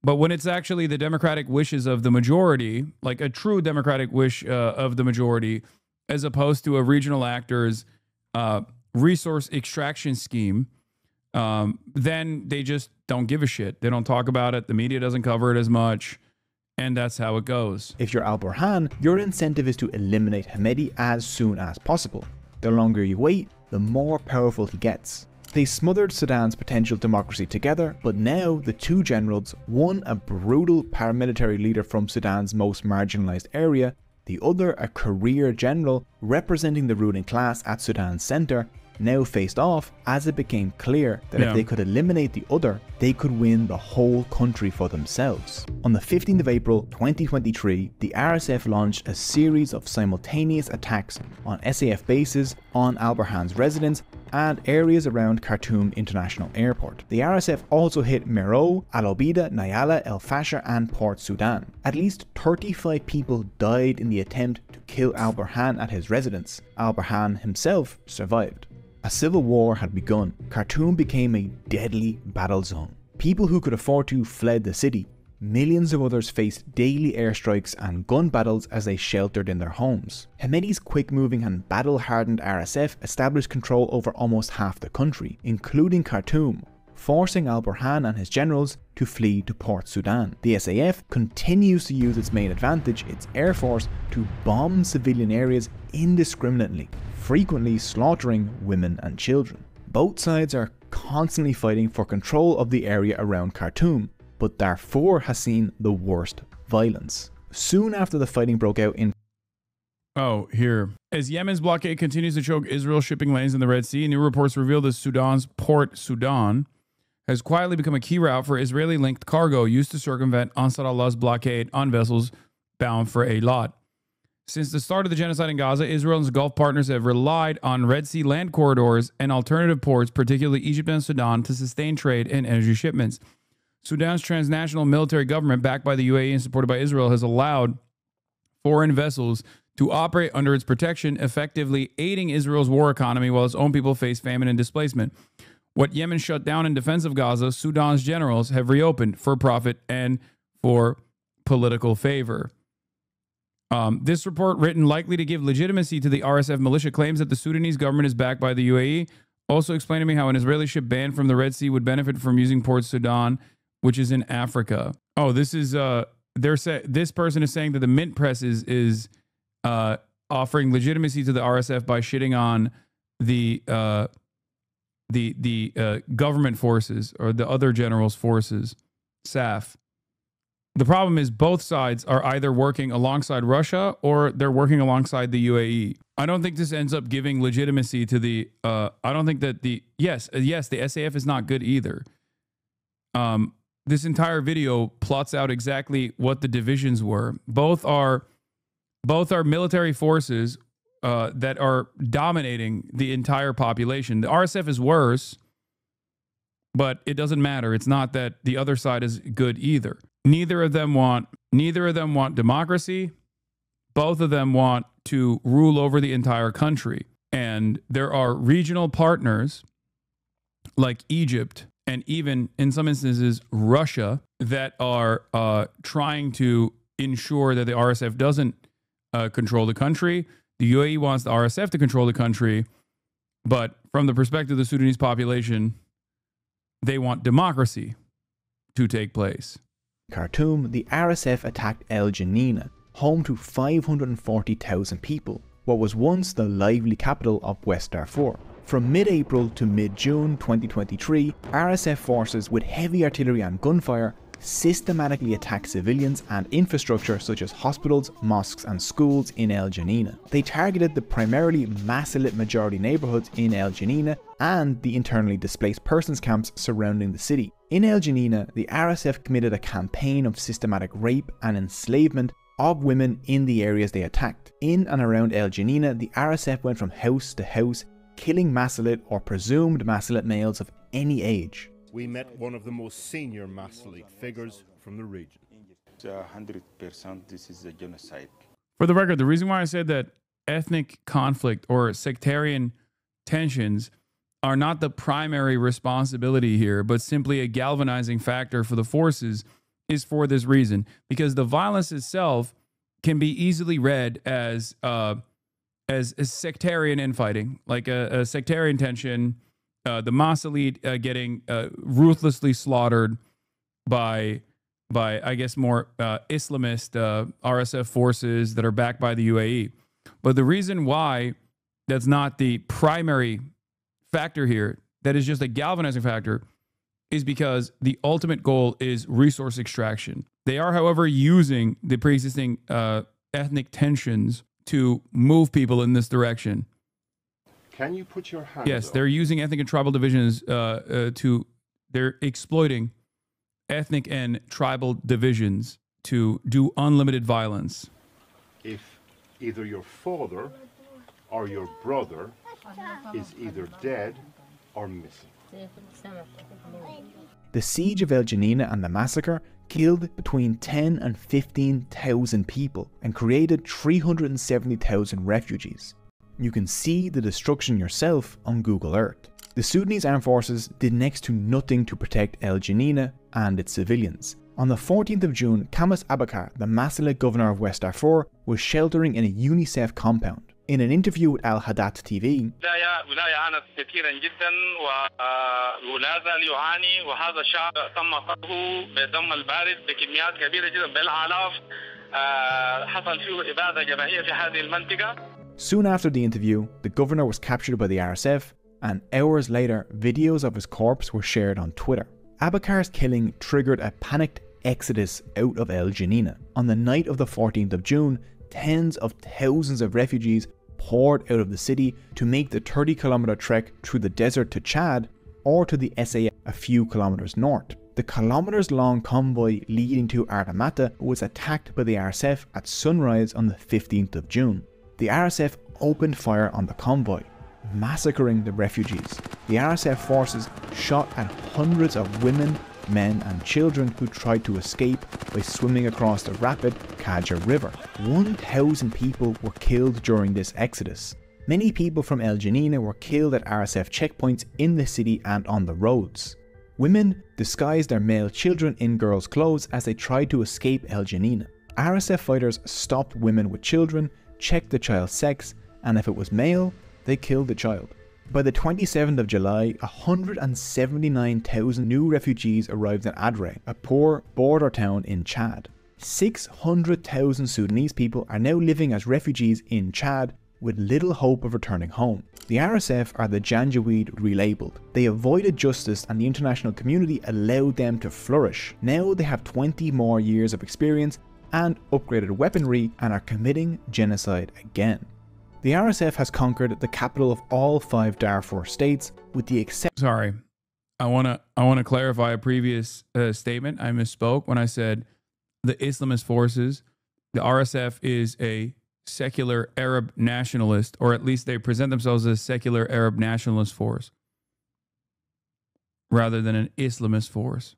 But when it's actually the democratic wishes of the majority, like a true democratic wish of the majority, as opposed to a regional actor's resource extraction scheme, then they just don't give a shit. They don't talk about it. The media doesn't cover it as much. And that's how it goes. If you're al-Burhan, your incentive is to eliminate Hemedti as soon as possible. The longer you wait, the more powerful he gets. They smothered Sudan's potential democracy together, but now the two generals, one a brutal paramilitary leader from Sudan's most marginalized area, the other a career general representing the ruling class at Sudan's center, now faced off as it became clear that if they could eliminate the other, they could win the whole country for themselves. On the 15th of April 2023, the RSF launched a series of simultaneous attacks on SAF bases, on al-Burhan's residence, and areas around Khartoum International Airport. The RSF also hit Meroe, Al Obeida, Nyala, El Fasher, and Port Sudan. At least 35 people died in the attempt to kill al-Burhan at his residence. Al-Burhan himself survived. A civil war had begun. Khartoum became a deadly battle zone. People who could afford to fled the city. Millions of others faced daily airstrikes and gun battles as they sheltered in their homes. Hemedti's quick-moving and battle-hardened RSF established control over almost half the country, including Khartoum, forcing al-Burhan and his generals to flee to Port Sudan. The SAF continues to use its main advantage, its air force, to bomb civilian areas indiscriminately, frequently slaughtering women and children. Both sides are constantly fighting for control of the area around Khartoum, but Darfur has seen the worst violence. Soon after the fighting broke out in As Yemen's blockade continues to choke Israel's shipping lanes in the Red Sea, new reports reveal that Sudan's port, Sudan, has quietly become a key route for Israeli-linked cargo used to circumvent Ansar Allah's blockade on vessels bound for Eilat. Since the start of the genocide in Gaza, Israel and its Gulf partners have relied on Red Sea land corridors and alternative ports, particularly Egypt and Sudan, to sustain trade and energy shipments. Sudan's transnational military government, backed by the UAE and supported by Israel, has allowed foreign vessels to operate under its protection, effectively aiding Israel's war economy while its own people face famine and displacement. What Yemen shut down in defense of Gaza, Sudan's generals have reopened for profit and for political favor. This report, written likely to give legitimacy to the RSF militia, claims that the Sudanese government is backed by the UAE, also explaining to me how an Israeli ship banned from the Red Sea would benefit from using Port Sudan, which is in Africa. Oh, this is this person is saying that the Mint Press is offering legitimacy to the RSF by shitting on the government forces or the other generals' forces, SAF. The problem is both sides are either working alongside Russia or they're working alongside the UAE. I don't think this ends up giving legitimacy to the. I don't think that the yes, the SAF is not good either. This entire video plots out exactly what the divisions were. Both are military forces that are dominating the entire population. The RSF is worse, but it doesn't matter. It's not that the other side is good either. Neither of them want democracy. Both of them want to rule over the entire country. And there are regional partners like Egypt and even in some instances Russia that are trying to ensure that the RSF doesn't control the country. The UAE wants the RSF to control the country, but from the perspective of the Sudanese population, they want democracy to take place. Khartoum, the RSF attacked El Janina, home to 540,000 people, what was once the lively capital of West Darfur. From mid-April to mid-June 2023, RSF forces with heavy artillery and gunfire systematically attacked civilians and infrastructure such as hospitals, mosques and schools in El Janina. They targeted the primarily Masalit majority neighbourhoods in El Janina and the internally displaced persons camps surrounding the city. In El Janina, the RSF committed a campaign of systematic rape and enslavement of women in the areas they attacked. In and around El Janina, the RSF went from house to house, killing Masalit or presumed Masalit males of any age. We met one of the most senior Masalit figures from the region. 100% this is a genocide. For the record, the reason why I said that ethnic conflict or sectarian tensions are not the primary responsibility here, but simply a galvanizing factor for the forces is for this reason. Because the violence itself can be easily read as sectarian infighting, like a sectarian tension, the Masalit getting ruthlessly slaughtered by I guess more Islamist RSF forces that are backed by the UAE. But the reason why that's not the primary factor here, that is just a galvanizing factor, is because the ultimate goal is resource extraction. They are, however, using the pre-existing ethnic tensions to move people in this direction. Can you put your hand Yes, up? they're using ethnic and tribal divisions they're exploiting ethnic and tribal divisions to do unlimited violence. If either your father or your brother is either dead or missing. The siege of El Janina and the massacre killed between 10 and 15,000 people and created 370,000 refugees. You can see the destruction yourself on Google Earth. The Sudanese armed forces did next to nothing to protect El Janina and its civilians. On the 14th of June, Kamas Abakar, the Masalit governor of West Darfur, was sheltering in a UNICEF compound. In an interview with Al Hadat TV, soon after the interview, the governor was captured by the RSF and hours later, videos of his corpse were shared on Twitter. Abakar's killing triggered a panicked exodus out of El Janina. On the night of the 14th of June, tens of thousands of refugees poured out of the city to make the 30-kilometer trek through the desert to Chad or to the SAF a few kilometers north. The kilometers-long convoy leading to Artamata was attacked by the RSF at sunrise on the 15th of June. The RSF opened fire on the convoy, massacring the refugees. The RSF forces shot at hundreds of women, men and children who tried to escape by swimming across the rapid Kaja River. 1,000 people were killed during this exodus. Many people from El Janina were killed at RSF checkpoints in the city and on the roads. Women disguised their male children in girls' clothes as they tried to escape El Janina. RSF fighters stopped women with children, checked the child's sex, and if it was male, they killed the child. By the 27th of July, 179,000 new refugees arrived in Adre, a poor border town in Chad. 600,000 Sudanese people are now living as refugees in Chad with little hope of returning home. The RSF are the Janjaweed relabeled. They avoided justice and the international community allowed them to flourish. Now they have 20 more years of experience and upgraded weaponry and are committing genocide again. The RSF has conquered the capital of all 5 Darfur states with the exception... Sorry, I want to clarify a previous statement. I misspoke when I said the Islamist forces. The RSF is a secular Arab nationalist, or at least they present themselves as a secular Arab nationalist force rather than an Islamist force.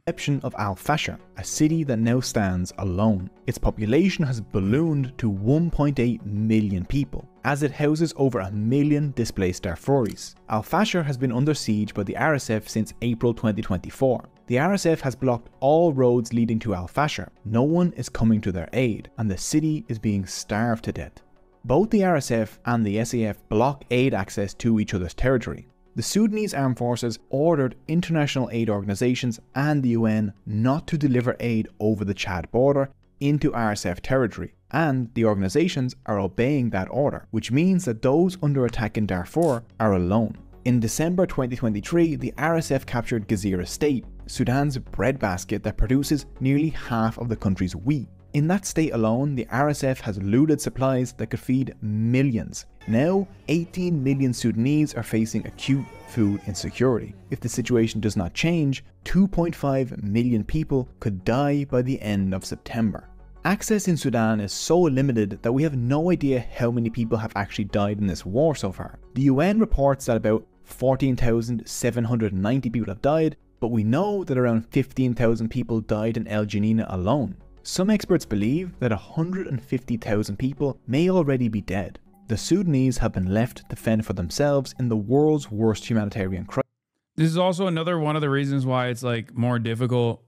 Exception of Al-Fasher, a city that now stands alone. Its population has ballooned to 1.8 million people, as it houses over 1 million displaced Darfuris. Al-Fasher has been under siege by the RSF since April 2024. The RSF has blocked all roads leading to Al-Fasher. No one is coming to their aid, and the city is being starved to death. Both the RSF and the SAF block aid access to each other's territory. The Sudanese armed forces ordered international aid organisations and the UN not to deliver aid over the Chad border into RSF territory, and the organisations are obeying that order, which means that those under attack in Darfur are alone. In December 2023, the RSF captured Gezira State, Sudan's breadbasket that produces nearly half of the country's wheat. In that state alone, the RSF has looted supplies that could feed millions. Now, 18 million Sudanese are facing acute food insecurity. If the situation does not change, 2.5 million people could die by the end of September. Access in Sudan is so limited that we have no idea how many people have actually died in this war so far. The UN reports that about 14,790 people have died, but we know that around 15,000 people died in El Janina alone. Some experts believe that 150,000 people may already be dead. The Sudanese have been left to fend for themselves in the world's worst humanitarian crisis. This is also another one of the reasons why it's like more difficult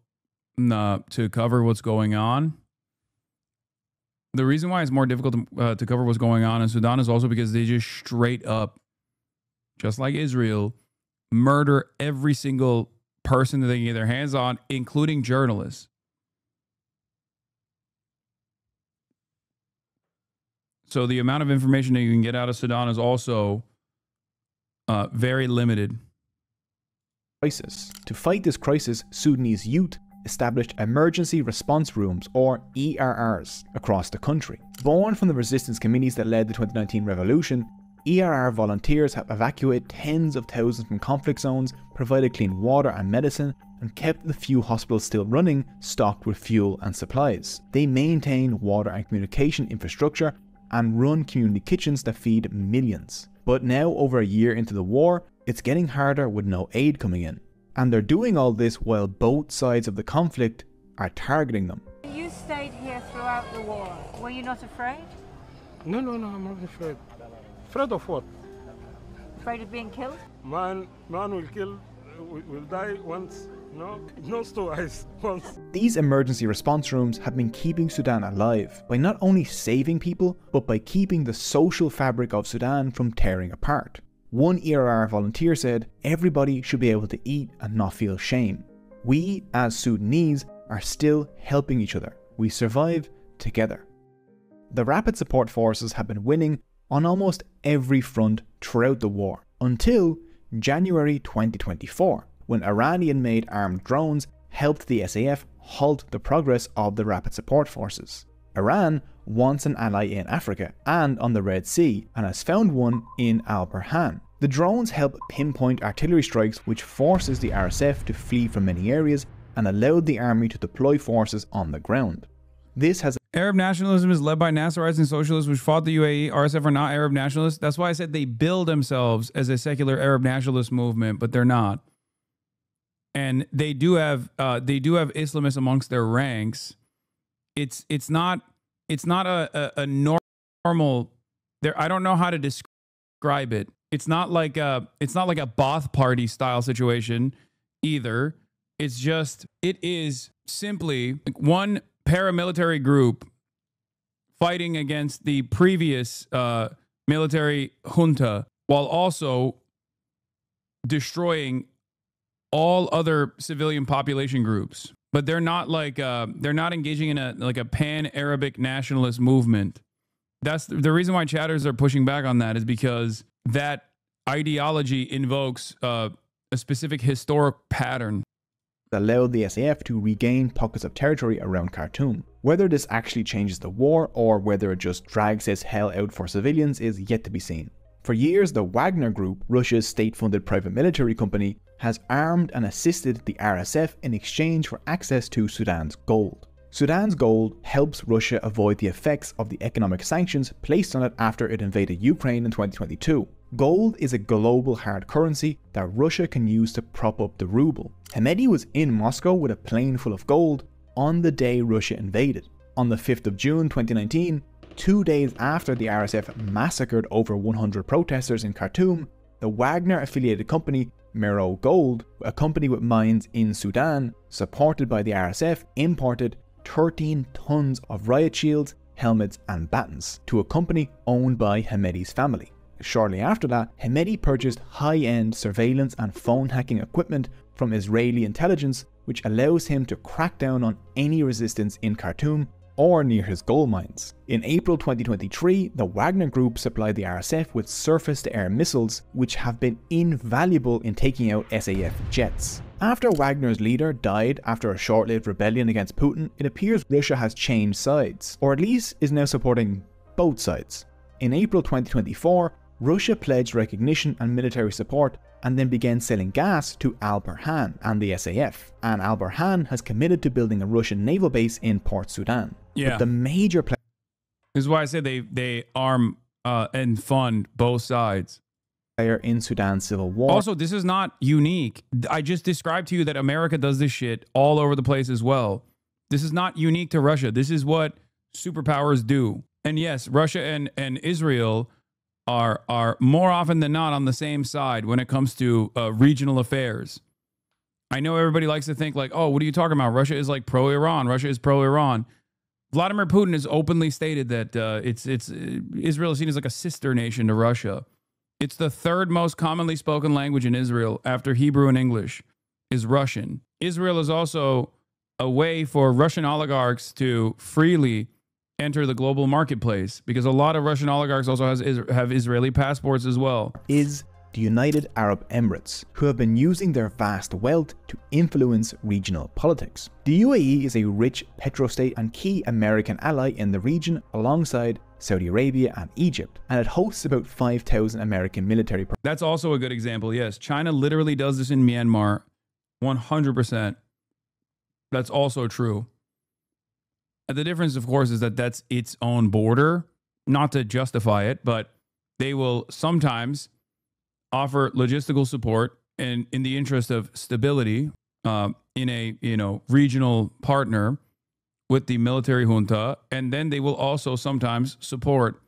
to cover what's going on. The reason why it's more difficult to cover what's going on in Sudan is also because they just straight up, just like Israel, murder every single person that they can get their hands on, including journalists. So the amount of information that you can get out of Sudan is also very limited. To fight this crisis, Sudanese youth established emergency response rooms, or ERRs, across the country. Born from the resistance committees that led the 2019 revolution, ERR volunteers have evacuated tens of thousands from conflict zones, provided clean water and medicine, and kept the few hospitals still running stocked with fuel and supplies. They maintain water and communication infrastructure and run community kitchens that feed millions. But now, over a year into the war, it's getting harder with no aid coming in. And they're doing all this while both sides of the conflict are targeting them. You stayed here throughout the war. Were you not afraid? No, I'm not afraid. Afraid of what? Afraid of being killed? Man will kill, will die once. No twice, once. These emergency response rooms have been keeping Sudan alive by not only saving people, but by keeping the social fabric of Sudan from tearing apart. One ERR volunteer said, "Everybody should be able to eat and not feel shame. We, as Sudanese, are still helping each other. We survive together." The Rapid Support Forces have been winning on almost every front throughout the war, until January 2024, when Iranian-made armed drones helped the SAF halt the progress of the Rapid Support Forces. Iran wants an ally in Africa and on the Red Sea, and has found one in Al Burhan. The drones help pinpoint artillery strikes, which forces the RSF to flee from many areas and allowed the army to deploy forces on the ground. This has Arab nationalism is led by Nasserites and socialists which fought the UAE. RSF are not Arab nationalists. That's why I said they bill themselves as a secular Arab nationalist movement, but they're not. And they do have Islamists amongst their ranks. It's not a normal. There, I don't know how to describe it. It's not like a Ba'ath Party style situation either. It's just, it is simply one paramilitary group fighting against the previous military junta while also destroying all other civilian population groups. But they're not like they're not engaging in a pan-Arabic nationalist movement. That's the reason why chatters are pushing back on that, is because that ideology invokes a specific historic pattern. Allowed the SAF to regain pockets of territory around Khartoum. Whether this actually changes the war or whether it just drags this hell out for civilians is yet to be seen. For years, the Wagner Group, Russia's state-funded private military company, has armed and assisted the RSF in exchange for access to Sudan's gold. Sudan's gold helps Russia avoid the effects of the economic sanctions placed on it after it invaded Ukraine in 2022. Gold is a global hard currency that Russia can use to prop up the ruble. Hemedti was in Moscow with a plane full of gold on the day Russia invaded. On the 5th of June 2019, 2 days after the RSF massacred over 100 protesters in Khartoum, the Wagner-affiliated company Mero Gold, a company with mines in Sudan, supported by the RSF, imported 13 tons of riot shields, helmets and batons to a company owned by Hemedti's family. Shortly after that, Hemedti purchased high-end surveillance and phone hacking equipment from Israeli intelligence, which allows him to crack down on any resistance in Khartoum or near his gold mines. In April 2023, the Wagner Group supplied the RSF with surface-to-air missiles, which have been invaluable in taking out SAF jets. After Wagner's leader died after a short-lived rebellion against Putin, it appears Russia has changed sides, or at least is now supporting both sides. In April 2024, Russia pledged recognition and military support and then began selling gas to Al Burhan and the SAF. And Al Burhan has committed to building a Russian naval base in Port Sudan. Yeah. But the major This is why I say they arm and fund both sides. player in Sudan's civil war. Also, this is not unique. I just described to you that America does this shit all over the place as well. This is not unique to Russia. This is what superpowers do. And yes, Russia and Israel are more often than not on the same side when it comes to regional affairs. I know everybody likes to think like, oh, what are you talking about? Russia is like pro-Iran. Russia is pro-Iran. Vladimir Putin has openly stated that Israel is seen as like a sister nation to Russia. It's the third most commonly spoken language in Israel after Hebrew and English is Russian. Israel is also a way for Russian oligarchs to freely enter the global marketplace, because a lot of Russian oligarchs also have Israeli passports as well. Is the United Arab Emirates, who have been using their vast wealth to influence regional politics. The UAE is a rich petrostate and key American ally in the region alongside Saudi Arabia and Egypt, and it hosts about 5,000 American military. That's also a good example, yes. China literally does this in Myanmar, 100%. That's also true. The difference, of course, is that that's its own border, not to justify it, but they will sometimes offer logistical support in the interest of stability in a regional partner with the military junta, and then they will also sometimes support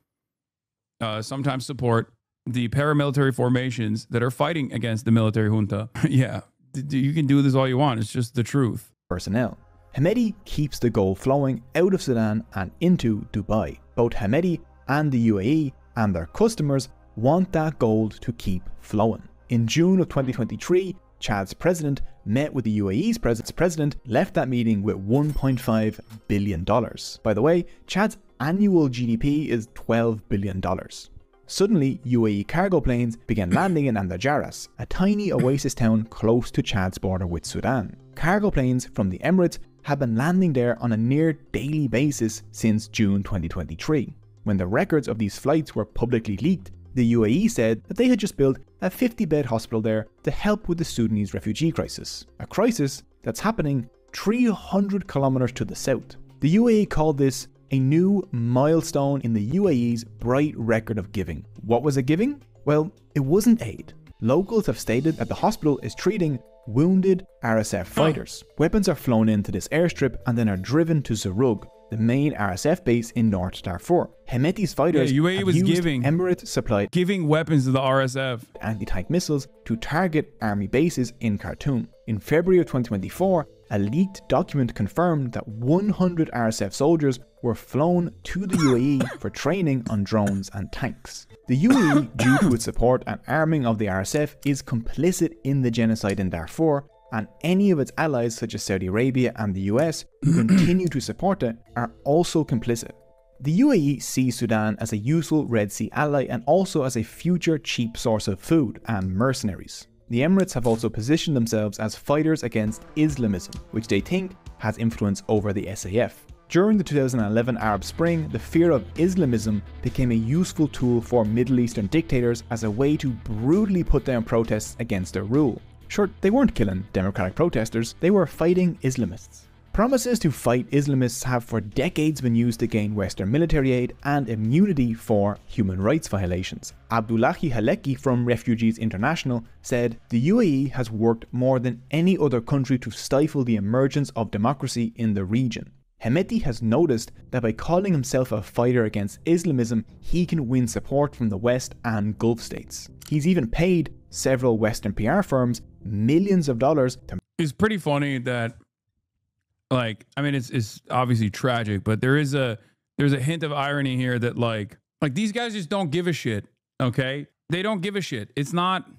the paramilitary formations that are fighting against the military junta. Yeah, you can do this all you want. It's just the truth. Personnel. Hemedti keeps the gold flowing out of Sudan and into Dubai. Both Hemedti and the UAE and their customers want that gold to keep flowing. In June of 2023, Chad's president met with the UAE's president, left that meeting with $1.5 billion. By the way, Chad's annual GDP is $12 billion. suddenly UAE cargo planes began landing in Andajaras, a tiny oasis town close to Chad's border with Sudan. Cargo planes from the Emirates have been landing there on a near daily basis since June 2023. When the records of these flights were publicly leaked, the UAE said that they had just built a 50-bed hospital there to help with the Sudanese refugee crisis, a crisis that's happening 300 kilometers to the south. The UAE called this a new milestone in the UAE's bright record of giving. What was it giving? Well, it wasn't aid. Locals have stated that the hospital is treating wounded RSF fighters. Weapons are flown into this airstrip and then are driven to Zarug, the main RSF base in North Darfur. Hemeti's fighters UAE was giving Emirates-supplied weapons to the RSF anti-tank missiles to target army bases in Khartoum. In February of 2024, a leaked document confirmed that 100 RSF soldiers were flown to the UAE for training on drones and tanks. The UAE, due to its support and arming of the RSF, is complicit in the genocide in Darfur, and any of its allies such as Saudi Arabia and the US who continue to support it are also complicit. The UAE sees Sudan as a useful Red Sea ally and also as a future cheap source of food and mercenaries. The Emirates have also positioned themselves as fighters against Islamism, which they think has influence over the SAF. During the 2011 Arab Spring, the fear of Islamism became a useful tool for Middle Eastern dictators as a way to brutally put down protests against their rule. Sure, they weren't killing democratic protesters, they were fighting Islamists. Promises to fight Islamists have for decades been used to gain Western military aid and immunity for human rights violations. Abdullahi Haleki from Refugees International said, "The UAE has worked more than any other country to stifle the emergence of democracy in the region." Hemeti has noticed that by calling himself a fighter against Islamism, he can win support from the West and Gulf states. He's even paid several Western PR firms millions of dollars to... It's pretty funny that, like, I mean, it's obviously tragic, but there's a hint of irony here that like these guys just don't give a shit, okay? They don't give a shit. It's not,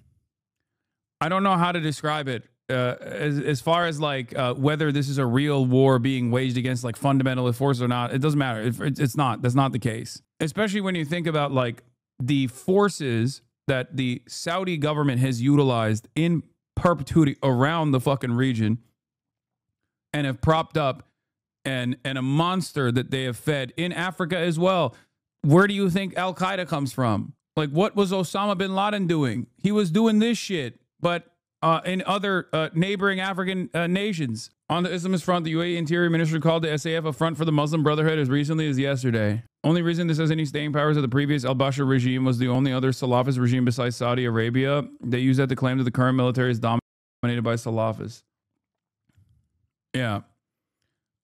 I don't know how to describe it. As far as like whether this is a real war being waged against like fundamentalist forces or not, it doesn't matter. It's not. That's not the case. Especially when you think about like the forces that the Saudi government has utilized in perpetuity around the fucking region and have propped up and a monster that they have fed in Africa as well. Where do you think Al-Qaeda comes from? Like, what was Osama bin Laden doing? He was doing this shit, but in other neighboring African nations. On the Islamist front, the UAE Interior Ministry called the SAF a front for the Muslim Brotherhood as recently as yesterday. Only reason this has any staying powers of the previous al-Bashir regime was the only other Salafist regime besides Saudi Arabia. They use that to claim that the current military is dominated by Salafists. Yeah.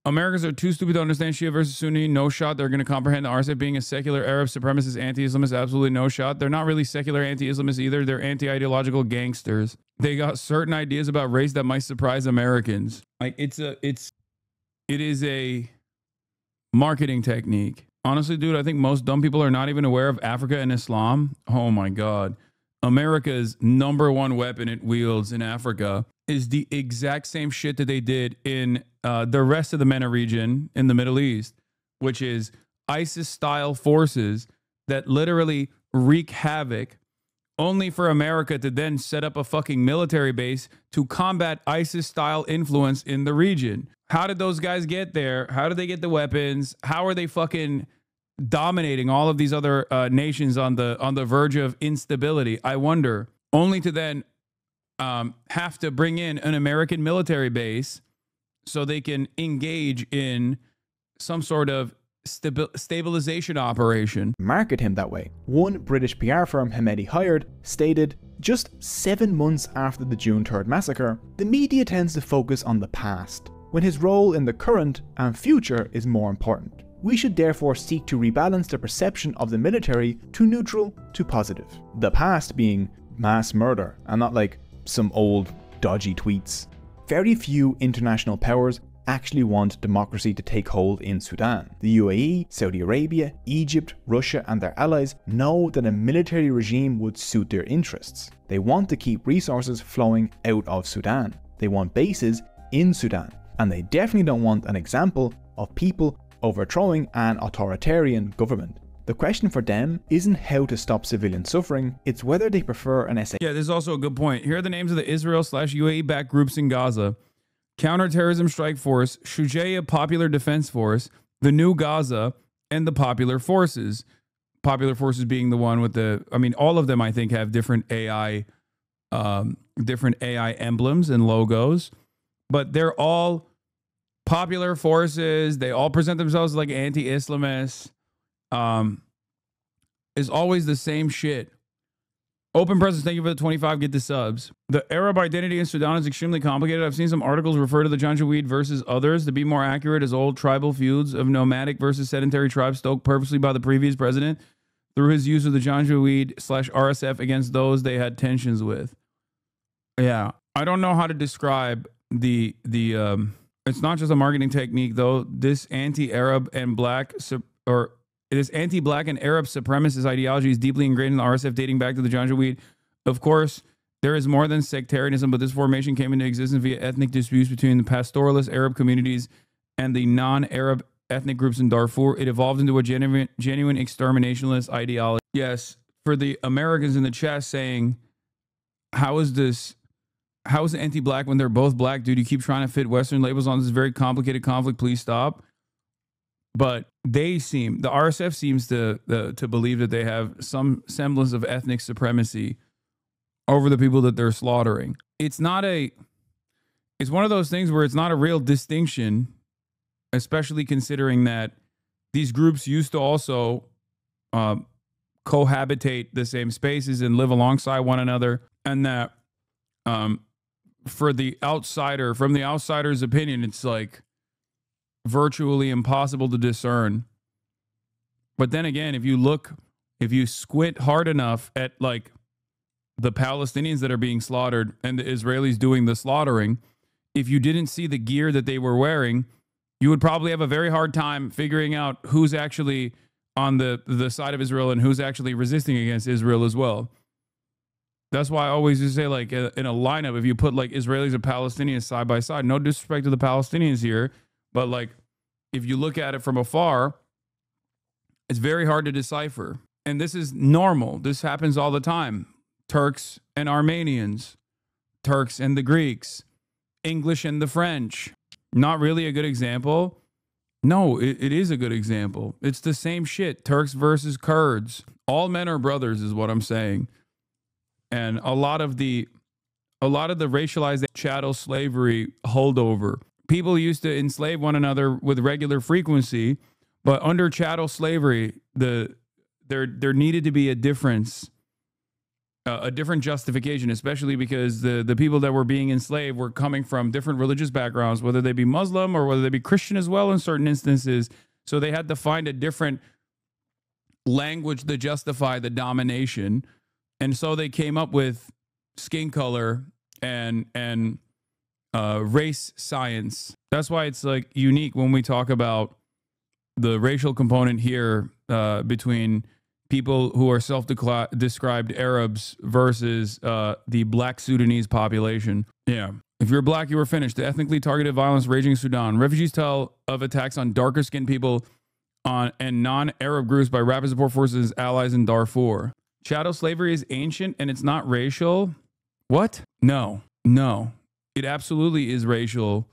Americans are too stupid to understand Shia versus Sunni. No shot. They're going to comprehend the RSF being a secular Arab supremacist anti-Islamist. Absolutely no shot. They're not really secular anti-Islamists either. They're anti-ideological gangsters. They got certain ideas about race that might surprise Americans. Like it is a marketing technique. Honestly, dude, I think most dumb people are not even aware of Africa and Islam. Oh my God. America's #1 weapon it wields in Africa is the exact same shit that they did in the rest of the MENA region in the Middle East, which is ISIS-style forces that literally wreak havoc, only for America to then set up a fucking military base to combat ISIS-style influence in the region. How did those guys get there? How did they get the weapons? How are they fucking dominating all of these other nations on the verge of instability? I wonder. Only to then have to bring in an American military base so they can engage in some sort of stabilization operation. Market him that way. One British PR firm Hemeti hired stated, just 7 months after the June 3rd massacre, the media tends to focus on the past, when his role in the current and future is more important. We should therefore seek to rebalance the perception of the military to neutral to positive. The past being mass murder and not like some old dodgy tweets. Very few international powers actually want democracy to take hold in Sudan. The UAE, Saudi Arabia, Egypt, Russia and their allies know that a military regime would suit their interests. They want to keep resources flowing out of Sudan. They want bases in Sudan. And they definitely don't want an example of people overthrowing an authoritarian government. The question for them isn't how to stop civilian suffering, it's whether they prefer an SA. Yeah, this is also a good point. Here are the names of the Israel/UAE-backed groups in Gaza. Counterterrorism Strike Force, Shujaiya Popular Defense Force, the New Gaza, and the Popular Forces. Popular Forces being the one with the, I mean, all of them I think have different AI emblems and logos, but they're all popular forces. They all present themselves like anti-Islamists. Is always the same shit. Open Presence, thank you for the 25. Get the subs. The Arab identity in Sudan is extremely complicated. I've seen some articles refer to the Janjaweed versus others. To be more accurate, as old tribal feuds of nomadic versus sedentary tribes stoked purposely by the previous president through his use of the Janjaweed/RSF against those they had tensions with. Yeah, I don't know how to describe the it's not just a marketing technique though. This anti-Arab and black this anti-black and Arab supremacist ideology is deeply ingrained in the RSF dating back to the Janjaweed. Of course, there is more than sectarianism, but this formation came into existence via ethnic disputes between the pastoralist Arab communities and the non-Arab ethnic groups in Darfur. It evolved into a genuine exterminationist ideology. Yes, for the Americans in the chat saying, how is it anti-black when they're both black? Dude, you keep trying to fit Western labels on this very complicated conflict. Please stop. But the RSF seems to believe that they have some semblance of ethnic supremacy over the people that they're slaughtering. It's one of those things where it's not a real distinction, especially considering that these groups used to also cohabitate the same spaces and live alongside one another, and that from the outsider's opinion, it's like virtually impossible to discern. But then again, if you squint hard enough at like the Palestinians that are being slaughtered and the Israelis doing the slaughtering, if you didn't see the gear that they were wearing, you would probably have a very hard time figuring out who's actually on the side of Israel and who's actually resisting against Israel as well. That's why I always just say, like, in a lineup, if you put like Israelis and Palestinians side by side, no disrespect to the Palestinians here, but like, if you look at it from afar, it's very hard to decipher. And this is normal. This happens all the time. Turks and Armenians, Turks and the Greeks, English and the French. Not really a good example. No, it is a good example. It's the same shit. Turks versus Kurds. All men are brothers is what I'm saying. And a lot of the racialized chattel slavery holdover. People used to enslave one another with regular frequency, but under chattel slavery, there needed to be a difference, a different justification, especially because the people that were being enslaved were coming from different religious backgrounds, whether they be Muslim or whether they be Christian as well in certain instances. So they had to find a different language to justify the domination. And so they came up with skin color and race science. That's why it's like unique when we talk about the racial component here between people who are self-described Arabs versus the black Sudanese population. Yeah. If you're black, you were finished. The ethnically targeted violence raging in Sudan. Refugees tell of attacks on darker skinned people and non-Arab groups by rapid support forces allies in Darfur. Chattel slavery is ancient and it's not racial. What? No. It absolutely is racial.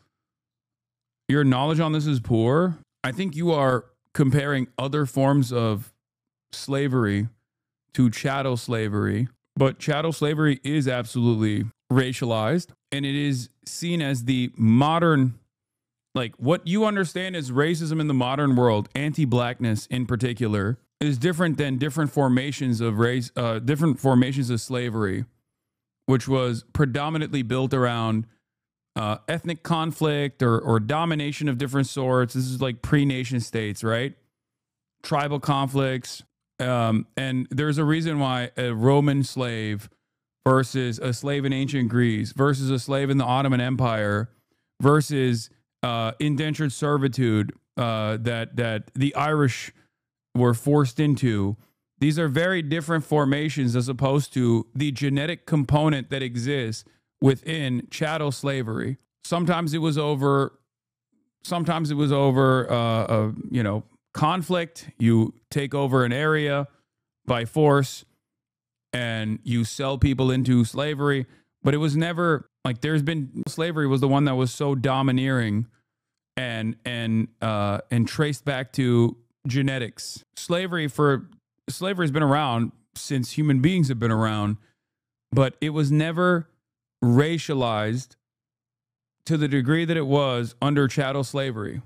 Your knowledge on this is poor. I think you are comparing other forms of slavery to chattel slavery, but chattel slavery is absolutely racialized, and it is seen as the modern, like what you understand as racism in the modern world, anti-blackness in particular, is different than different formations of race, different formations of slavery, which was predominantly built around ethnic conflict or domination of different sorts. This is like pre-nation states, right? Tribal conflicts. And there's a reason why a Roman slave versus a slave in ancient Greece versus a slave in the Ottoman Empire versus indentured servitude that the Irish were forced into. These are very different formations as opposed to the genetic component that exists within chattel slavery. Sometimes it was over, conflict, you take over an area by force, and you sell people into slavery. But it was never like slavery was the one that was so domineering and traced back to genetics. Slavery has been around since human beings have been around, but it was never racialized to the degree that it was under chattel slavery.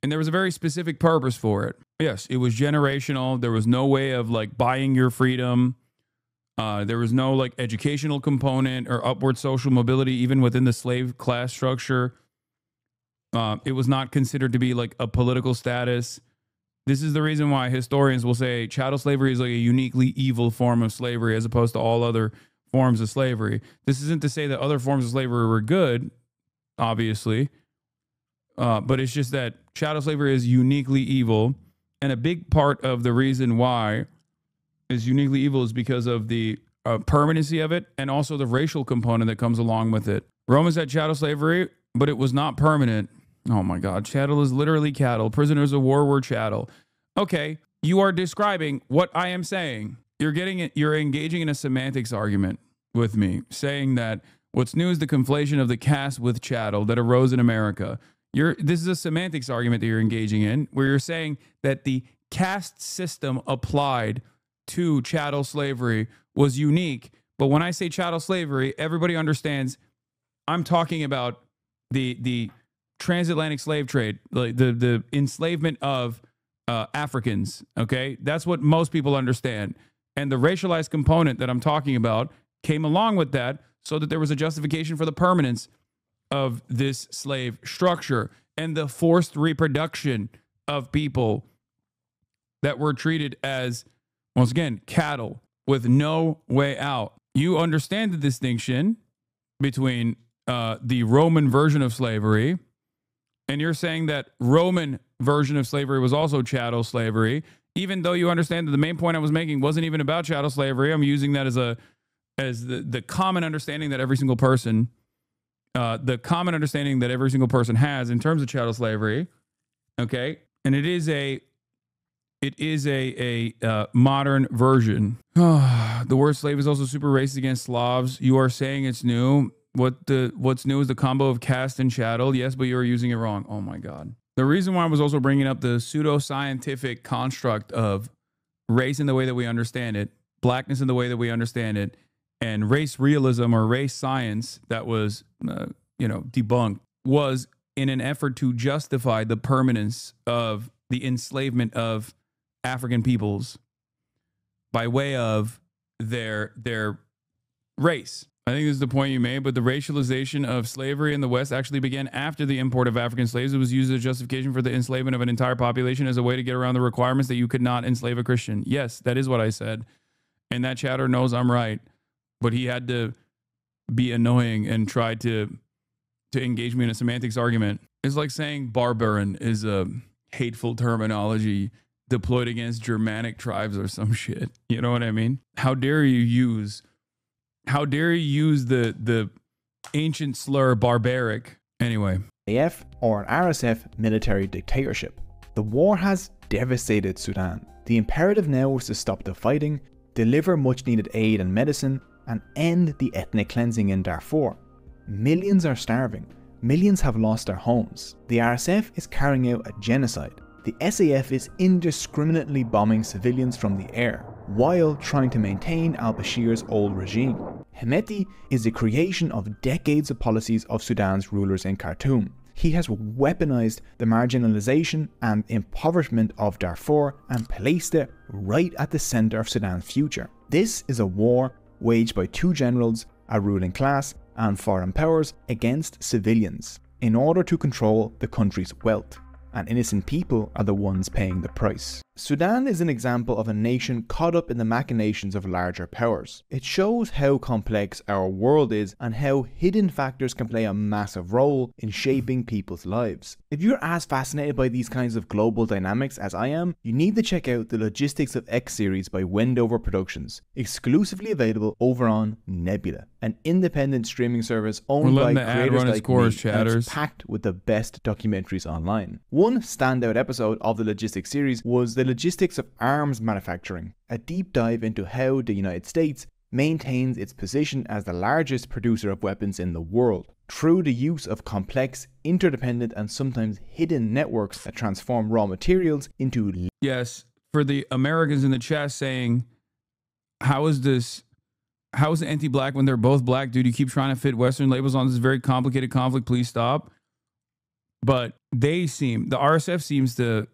And there was a very specific purpose for it. Yes, it was generational. There was no way of like buying your freedom. There was no like educational component or upward social mobility, even within the slave class structure. It was not considered to be like a political status. This is the reason why historians will say chattel slavery is like a uniquely evil form of slavery as opposed to all other forms of slavery. This isn't to say that other forms of slavery were good, obviously, but it's just that chattel slavery is uniquely evil. And a big part of the reason why it's uniquely evil is because of the permanency of it and also the racial component that comes along with it. Romans had chattel slavery, but it was not permanent. Oh my God, chattel is literally cattle. Prisoners of war were chattel. Okay, you are describing what I am saying. You're engaging in a semantics argument with me, saying that what's new is the conflation of the caste with chattel that arose in America. This is a semantics argument that you're engaging in, where you're saying that the caste system applied to chattel slavery was unique. But when I say chattel slavery, everybody understands I'm talking about the transatlantic slave trade, like the enslavement of Africans. Okay, that's what most people understand. And the racialized component that I'm talking about came along with that so that there was a justification for the permanence of this slave structure and the forced reproduction of people that were treated as, once again, cattle with no way out. You understand the distinction between the Roman version of slavery, and you're saying that Roman version of slavery was also chattel slavery, even though you understand that the main point I was making wasn't even about chattel slavery. I'm using that as the common understanding that every single person has in terms of chattel slavery. Okay, and it is a modern version. The word slave is also super racist against Slavs. You are saying it's new. What's new is the combo of caste and chattel. Yes, but you're using it wrong. Oh my God. The reason why I was also bringing up the pseudoscientific construct of race in the way that we understand it, blackness in the way that we understand it, and race realism or race science that was, debunked, was in an effort to justify the permanence of the enslavement of African peoples by way of their race. I think this is the point you made, but the racialization of slavery in the West actually began after the import of African slaves. It was used as a justification for the enslavement of an entire population as a way to get around the requirements that you could not enslave a Christian. Yes, that is what I said. And that chatter knows I'm right, but he had to be annoying and try to engage me in a semantics argument. It's like saying barbarin is a hateful terminology deployed against Germanic tribes or some shit. You know what I mean? How dare you use the ancient slur barbaric? Anyway. AF or an RSF military dictatorship. The war has devastated Sudan. The imperative now is to stop the fighting, deliver much needed aid and medicine, and end the ethnic cleansing in Darfur. Millions are starving. Millions have lost their homes. The RSF is carrying out a genocide. The SAF is indiscriminately bombing civilians from the air, while trying to maintain al-Bashir's old regime. Hemeti is the creation of decades of policies of Sudan's rulers in Khartoum. He has weaponized the marginalization and impoverishment of Darfur and placed it right at the center of Sudan's future. This is a war waged by two generals, a ruling class, and foreign powers against civilians in order to control the country's wealth. And innocent people are the ones paying the price. Sudan is an example of a nation caught up in the machinations of larger powers. It shows how complex our world is and how hidden factors can play a massive role in shaping people's lives. If you're as fascinated by these kinds of global dynamics as I am, you need to check out the Logistics of X series by Wendover Productions, exclusively available over on Nebula. an independent streaming service owned We're by letting the ad creators run its like course, me, and chatters. it's packed with the best documentaries online. One standout episode of the Logistics series was The Logistics of Arms Manufacturing, a deep dive into how the United States maintains its position as the largest producer of weapons in the world, through the use of complex, interdependent and sometimes hidden networks that transform raw materials into... Yes, for the Americans in the chat saying, how is it anti-black when they're both black? Dude, you keep trying to fit Western labels on this very complicated conflict. Please stop. But the RSF seems to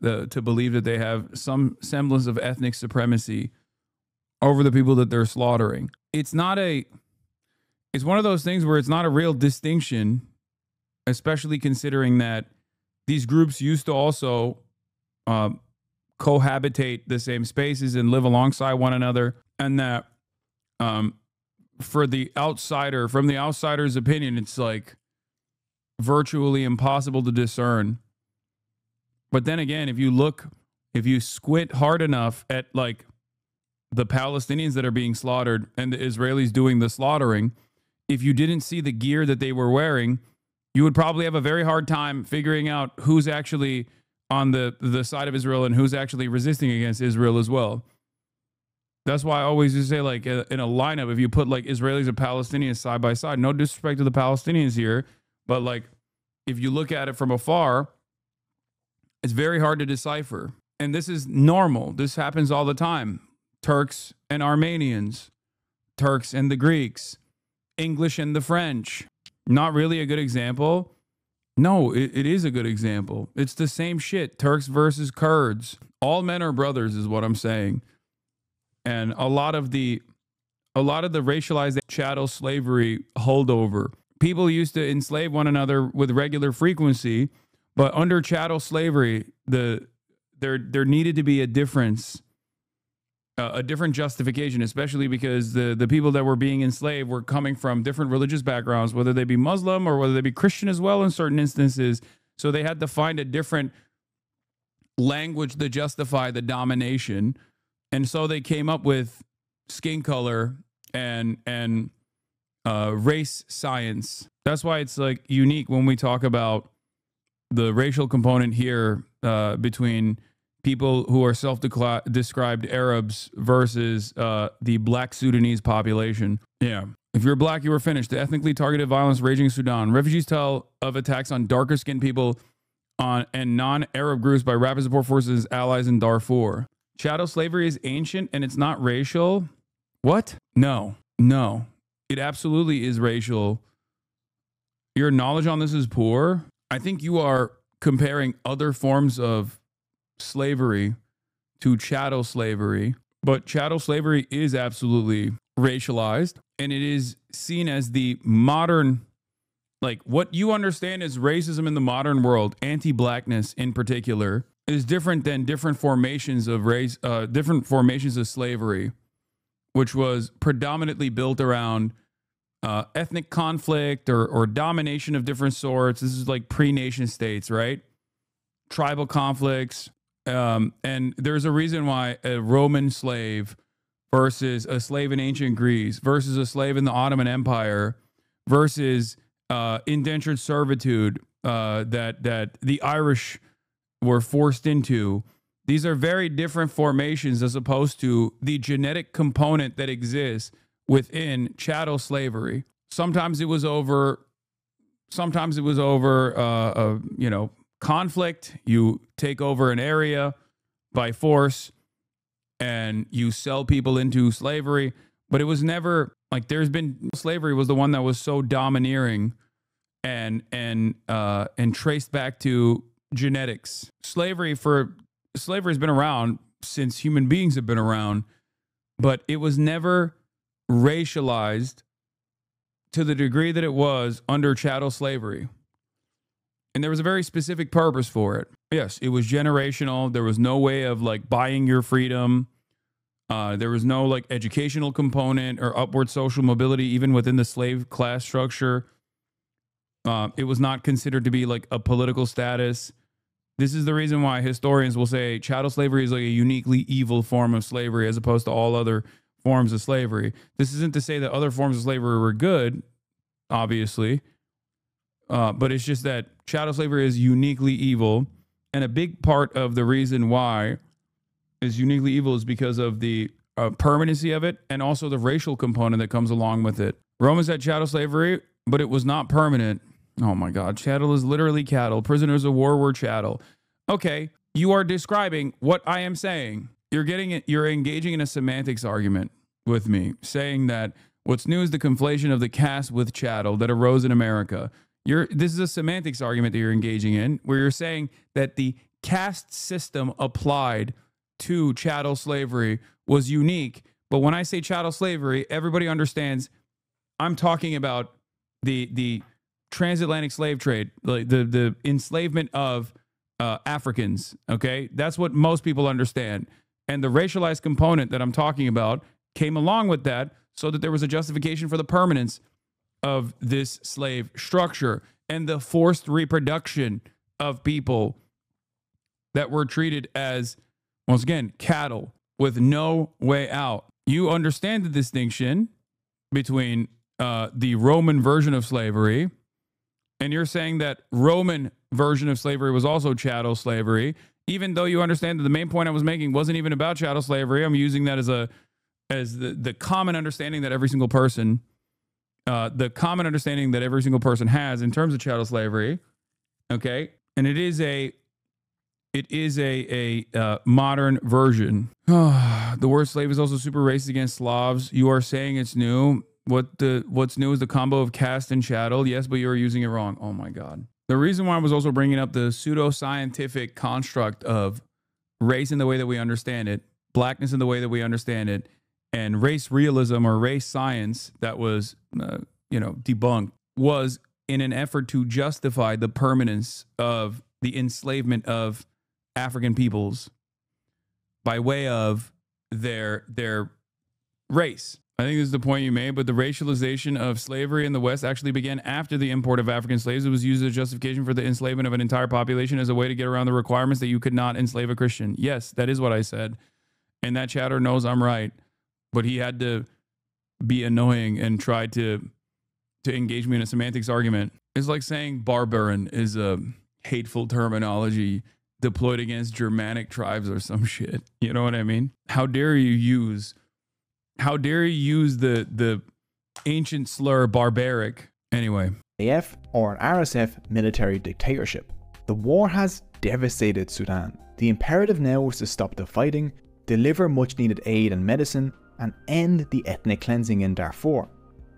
believe that they have some semblance of ethnic supremacy over the people that they're slaughtering. It's one of those things where it's not a real distinction, especially considering that these groups used to also cohabitate the same spaces and live alongside one another, and that from the outsider's opinion, it's like virtually impossible to discern. But then again, if you squint hard enough at like the Palestinians that are being slaughtered and the Israelis doing the slaughtering, if you didn't see the gear that they were wearing, you would probably have a very hard time figuring out who's actually on the side of Israel and who's actually resisting against Israel as well. That's why I always just say, like, in a lineup, if you put like Israelis and Palestinians side by side, no disrespect to the Palestinians here, but like if you look at it from afar, it's very hard to decipher. And this is normal. This happens all the time. Turks and Armenians, Turks and the Greeks, English and the French. Not really a good example. No, it is a good example. It's the same shit. Turks versus Kurds. All men are brothers is what I'm saying. And a lot of the racialized chattel slavery holdover. People used to enslave one another with regular frequency, but under chattel slavery, there needed to be a difference, a different justification, especially because the people that were being enslaved were coming from different religious backgrounds, whether they be Muslim or whether they be Christian as well in certain instances. So they had to find a different language to justify the domination. And so they came up with skin color and race science. That's why it's like unique when we talk about the racial component here between people who are self-described Arabs versus the black Sudanese population. Yeah. If you're black, you were finished. The ethnically targeted violence raging in Sudan. Refugees tell of attacks on darker skinned people and non-Arab groups by rapid support forces allies in Darfur. Chattel slavery is ancient and it's not racial. What? No. It absolutely is racial. Your knowledge on this is poor. I think you are comparing other forms of slavery to chattel slavery, but chattel slavery is absolutely racialized, and it is seen as the modern, like what you understand as racism in the modern world, anti-blackness in particular, is different than different formations of race, different formations of slavery, which was predominantly built around ethnic conflict or domination of different sorts. This is like pre-nation states, right? Tribal conflicts. And there's a reason why a Roman slave versus a slave in ancient Greece versus a slave in the Ottoman Empire versus indentured servitude that the Irish were forced into. These are very different formations as opposed to the genetic component that exists within chattel slavery. Sometimes it was over conflict. You take over an area by force and you sell people into slavery, but it was never like slavery was the one that was so domineering and traced back to genetics. Slavery has been around since human beings have been around, but it was never racialized to the degree that it was under chattel slavery. And there was a very specific purpose for it. Yes, it was generational. There was no way of like buying your freedom. There was no like educational component or upward social mobility, even within the slave class structure. It was not considered to be like a political status. This is the reason why historians will say chattel slavery is like a uniquely evil form of slavery as opposed to all other forms of slavery. This isn't to say that other forms of slavery were good, obviously, but it's just that chattel slavery is uniquely evil. And a big part of the reason why it's uniquely evil is because of the permanency of it and also the racial component that comes along with it. Romans had chattel slavery, but it was not permanent. Oh my God. Chattel is literally cattle. Prisoners of war were chattel. Okay. You are describing what I am saying. You're engaging in a semantics argument with me, saying that what's new is the conflation of the caste with chattel that arose in America. This is a semantics argument that you're engaging in, where you're saying that the caste system applied to chattel slavery was unique. But when I say chattel slavery, everybody understands I'm talking about the transatlantic slave trade, like the enslavement of Africans. Okay, that's what most people understand. And the racialized component that I'm talking about came along with that so that there was a justification for the permanence of this slave structure and the forced reproduction of people that were treated as, once again, cattle with no way out. You understand the distinction between the Roman version of slavery, and you're saying that Roman version of slavery was also chattel slavery, even though you understand that the main point I was making wasn't even about chattel slavery. I'm using that as the common understanding that every single person has in terms of chattel slavery. Okay. And it is a modern version. The word slave is also super racist against Slavs. You are saying it's new. What's new is the combo of caste and chattel. Yes, but you are using it wrong. Oh my God. The reason why I was also bringing up the pseudoscientific construct of race in the way that we understand it, blackness in the way that we understand it, and race realism or race science that was, debunked, was in an effort to justify the permanence of the enslavement of African peoples by way of their race. I think this is the point you made, but the racialization of slavery in the West actually began after the import of African slaves. It was used as a justification for the enslavement of an entire population as a way to get around the requirements that you could not enslave a Christian. Yes, that is what I said. And that chatter knows I'm right, but he had to be annoying and try to engage me in a semantics argument. It's like saying barbarin is a hateful terminology deployed against Germanic tribes or some shit. You know what I mean? How dare you use the ancient slur barbaric? Anyway. AF or an RSF military dictatorship. The war has devastated Sudan. The imperative now is to stop the fighting, deliver much needed aid and medicine, and end the ethnic cleansing in Darfur.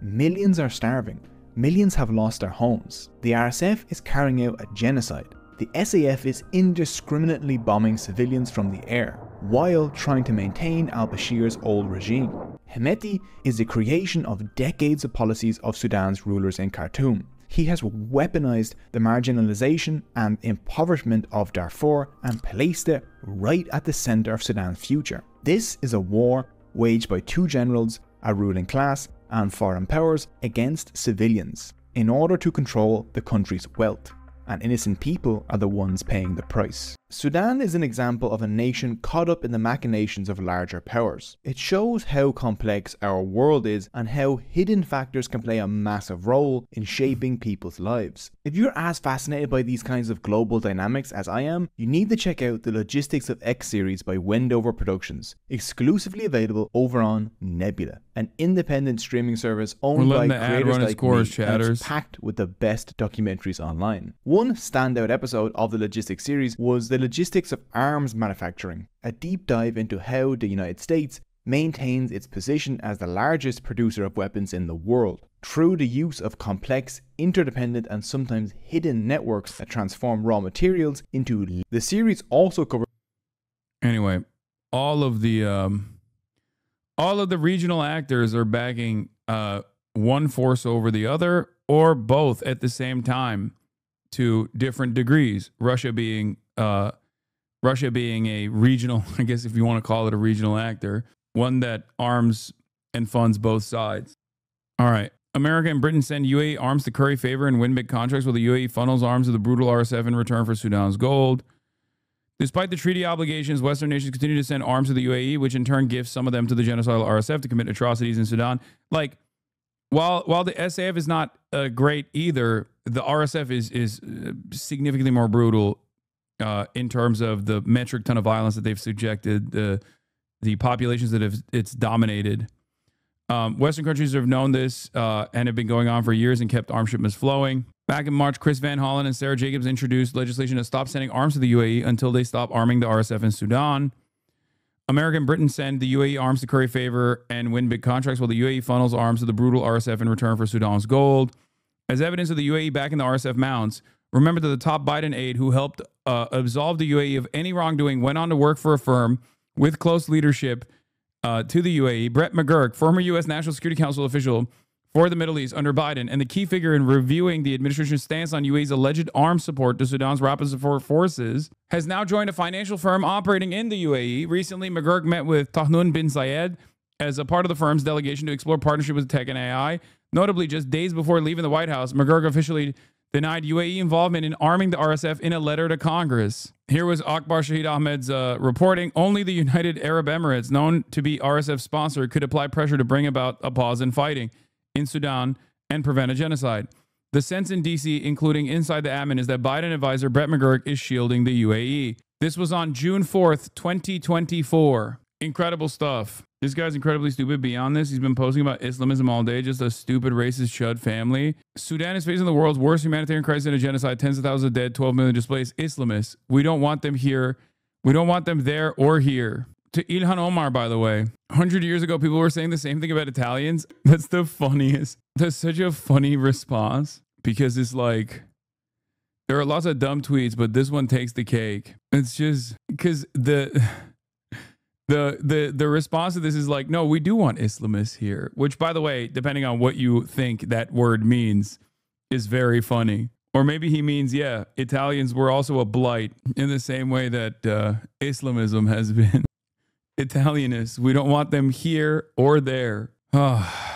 Millions are starving. Millions have lost their homes. The RSF is carrying out a genocide. The SAF is indiscriminately bombing civilians from the air, while trying to maintain al-Bashir's old regime. Hemeti is the creation of decades of policies of Sudan's rulers in Khartoum. He has weaponized the marginalization and impoverishment of Darfur and placed it right at the center of Sudan's future. This is a war waged by two generals, a ruling class, and foreign powers against civilians in order to control the country's wealth. And innocent people are the ones paying the price. Sudan is an example of a nation caught up in the machinations of larger powers. It shows how complex our world is and how hidden factors can play a massive role in shaping people's lives. If you're as fascinated by these kinds of global dynamics as I am, you need to check out the Logistics of X series by Wendover Productions, exclusively available over on Nebula, an independent streaming service owned by creators like me, and it's packed with the best documentaries online. One standout episode of the Logistics series was the Logistics of Arms Manufacturing, a deep dive into how the United States maintains its position as the largest producer of weapons in the world through the use of complex, interdependent and sometimes hidden networks that transform raw materials into. The series also covers. Anyway, all of the regional actors are backing one force over the other, or both at the same time, to different degrees. Russia being a regional, I guess if you want to call it a regional actor, one that arms and funds both sides. All right. America and Britain send UAE arms to curry favor and win big contracts, while the UAE funnels arms to the brutal RSF in return for Sudan's gold. Despite the treaty obligations, Western nations continue to send arms to the UAE, which in turn gives some of them to the genocidal RSF to commit atrocities in Sudan. Like, while the SAF is not great either, the RSF is significantly more brutal in terms of the metric ton of violence that they've subjected the populations that it's dominated. Western countries have known this and have been going on for years and kept arms shipments flowing. Back in March, Chris Van Hollen and Sarah Jacobs introduced legislation to stop sending arms to the UAE until they stop arming the RSF in Sudan. America and Britain send the UAE arms to curry favor and win big contracts, while the UAE funnels arms to the brutal RSF in return for Sudan's gold. As evidence of the UAE backing the RSF mounts, remember that the top Biden aide who helped absolve the UAE of any wrongdoing went on to work for a firm with close leadership to the UAE. Brett McGurk, former U.S. National Security Council official for the Middle East under Biden, and the key figure in reviewing the administration's stance on UAE's alleged arms support to Sudan's rapid support forces, has now joined a financial firm operating in the UAE. Recently, McGurk met with Tahnoun bin Zayed as a part of the firm's delegation to explore partnership with tech and AI. Notably, just days before leaving the White House, McGurk officially denied UAE involvement in arming the RSF in a letter to Congress. Here was Akbar Shahid Ahmed's reporting. Only the United Arab Emirates, known to be RSF sponsor, could apply pressure to bring about a pause in fighting in Sudan and prevent a genocide. The sense in DC, including inside the admin, is that Biden advisor Brett McGurk is shielding the UAE. This was on June 4th, 2024. Incredible stuff. This guy's incredibly stupid. Beyond this, he's been posting about Islamism all day, just a stupid racist chud family. Sudan is facing the world's worst humanitarian crisis and a genocide, tens of thousands of dead, 12 million displaced Islamists. We don't want them here. We don't want them there or here. To Ilhan Omar, by the way, 100 years ago, people were saying the same thing about Italians. That's the funniest. That's such a funny response because it's like, there are lots of dumb tweets, but this one takes the cake. It's just because the response to this is like, no, we do want Islamists here, which, by the way, depending on what you think that word means, is very funny. Or maybe he means, yeah, Italians were also a blight in the same way that Islamism has been. Italianists, we don't want them here or there. Oh.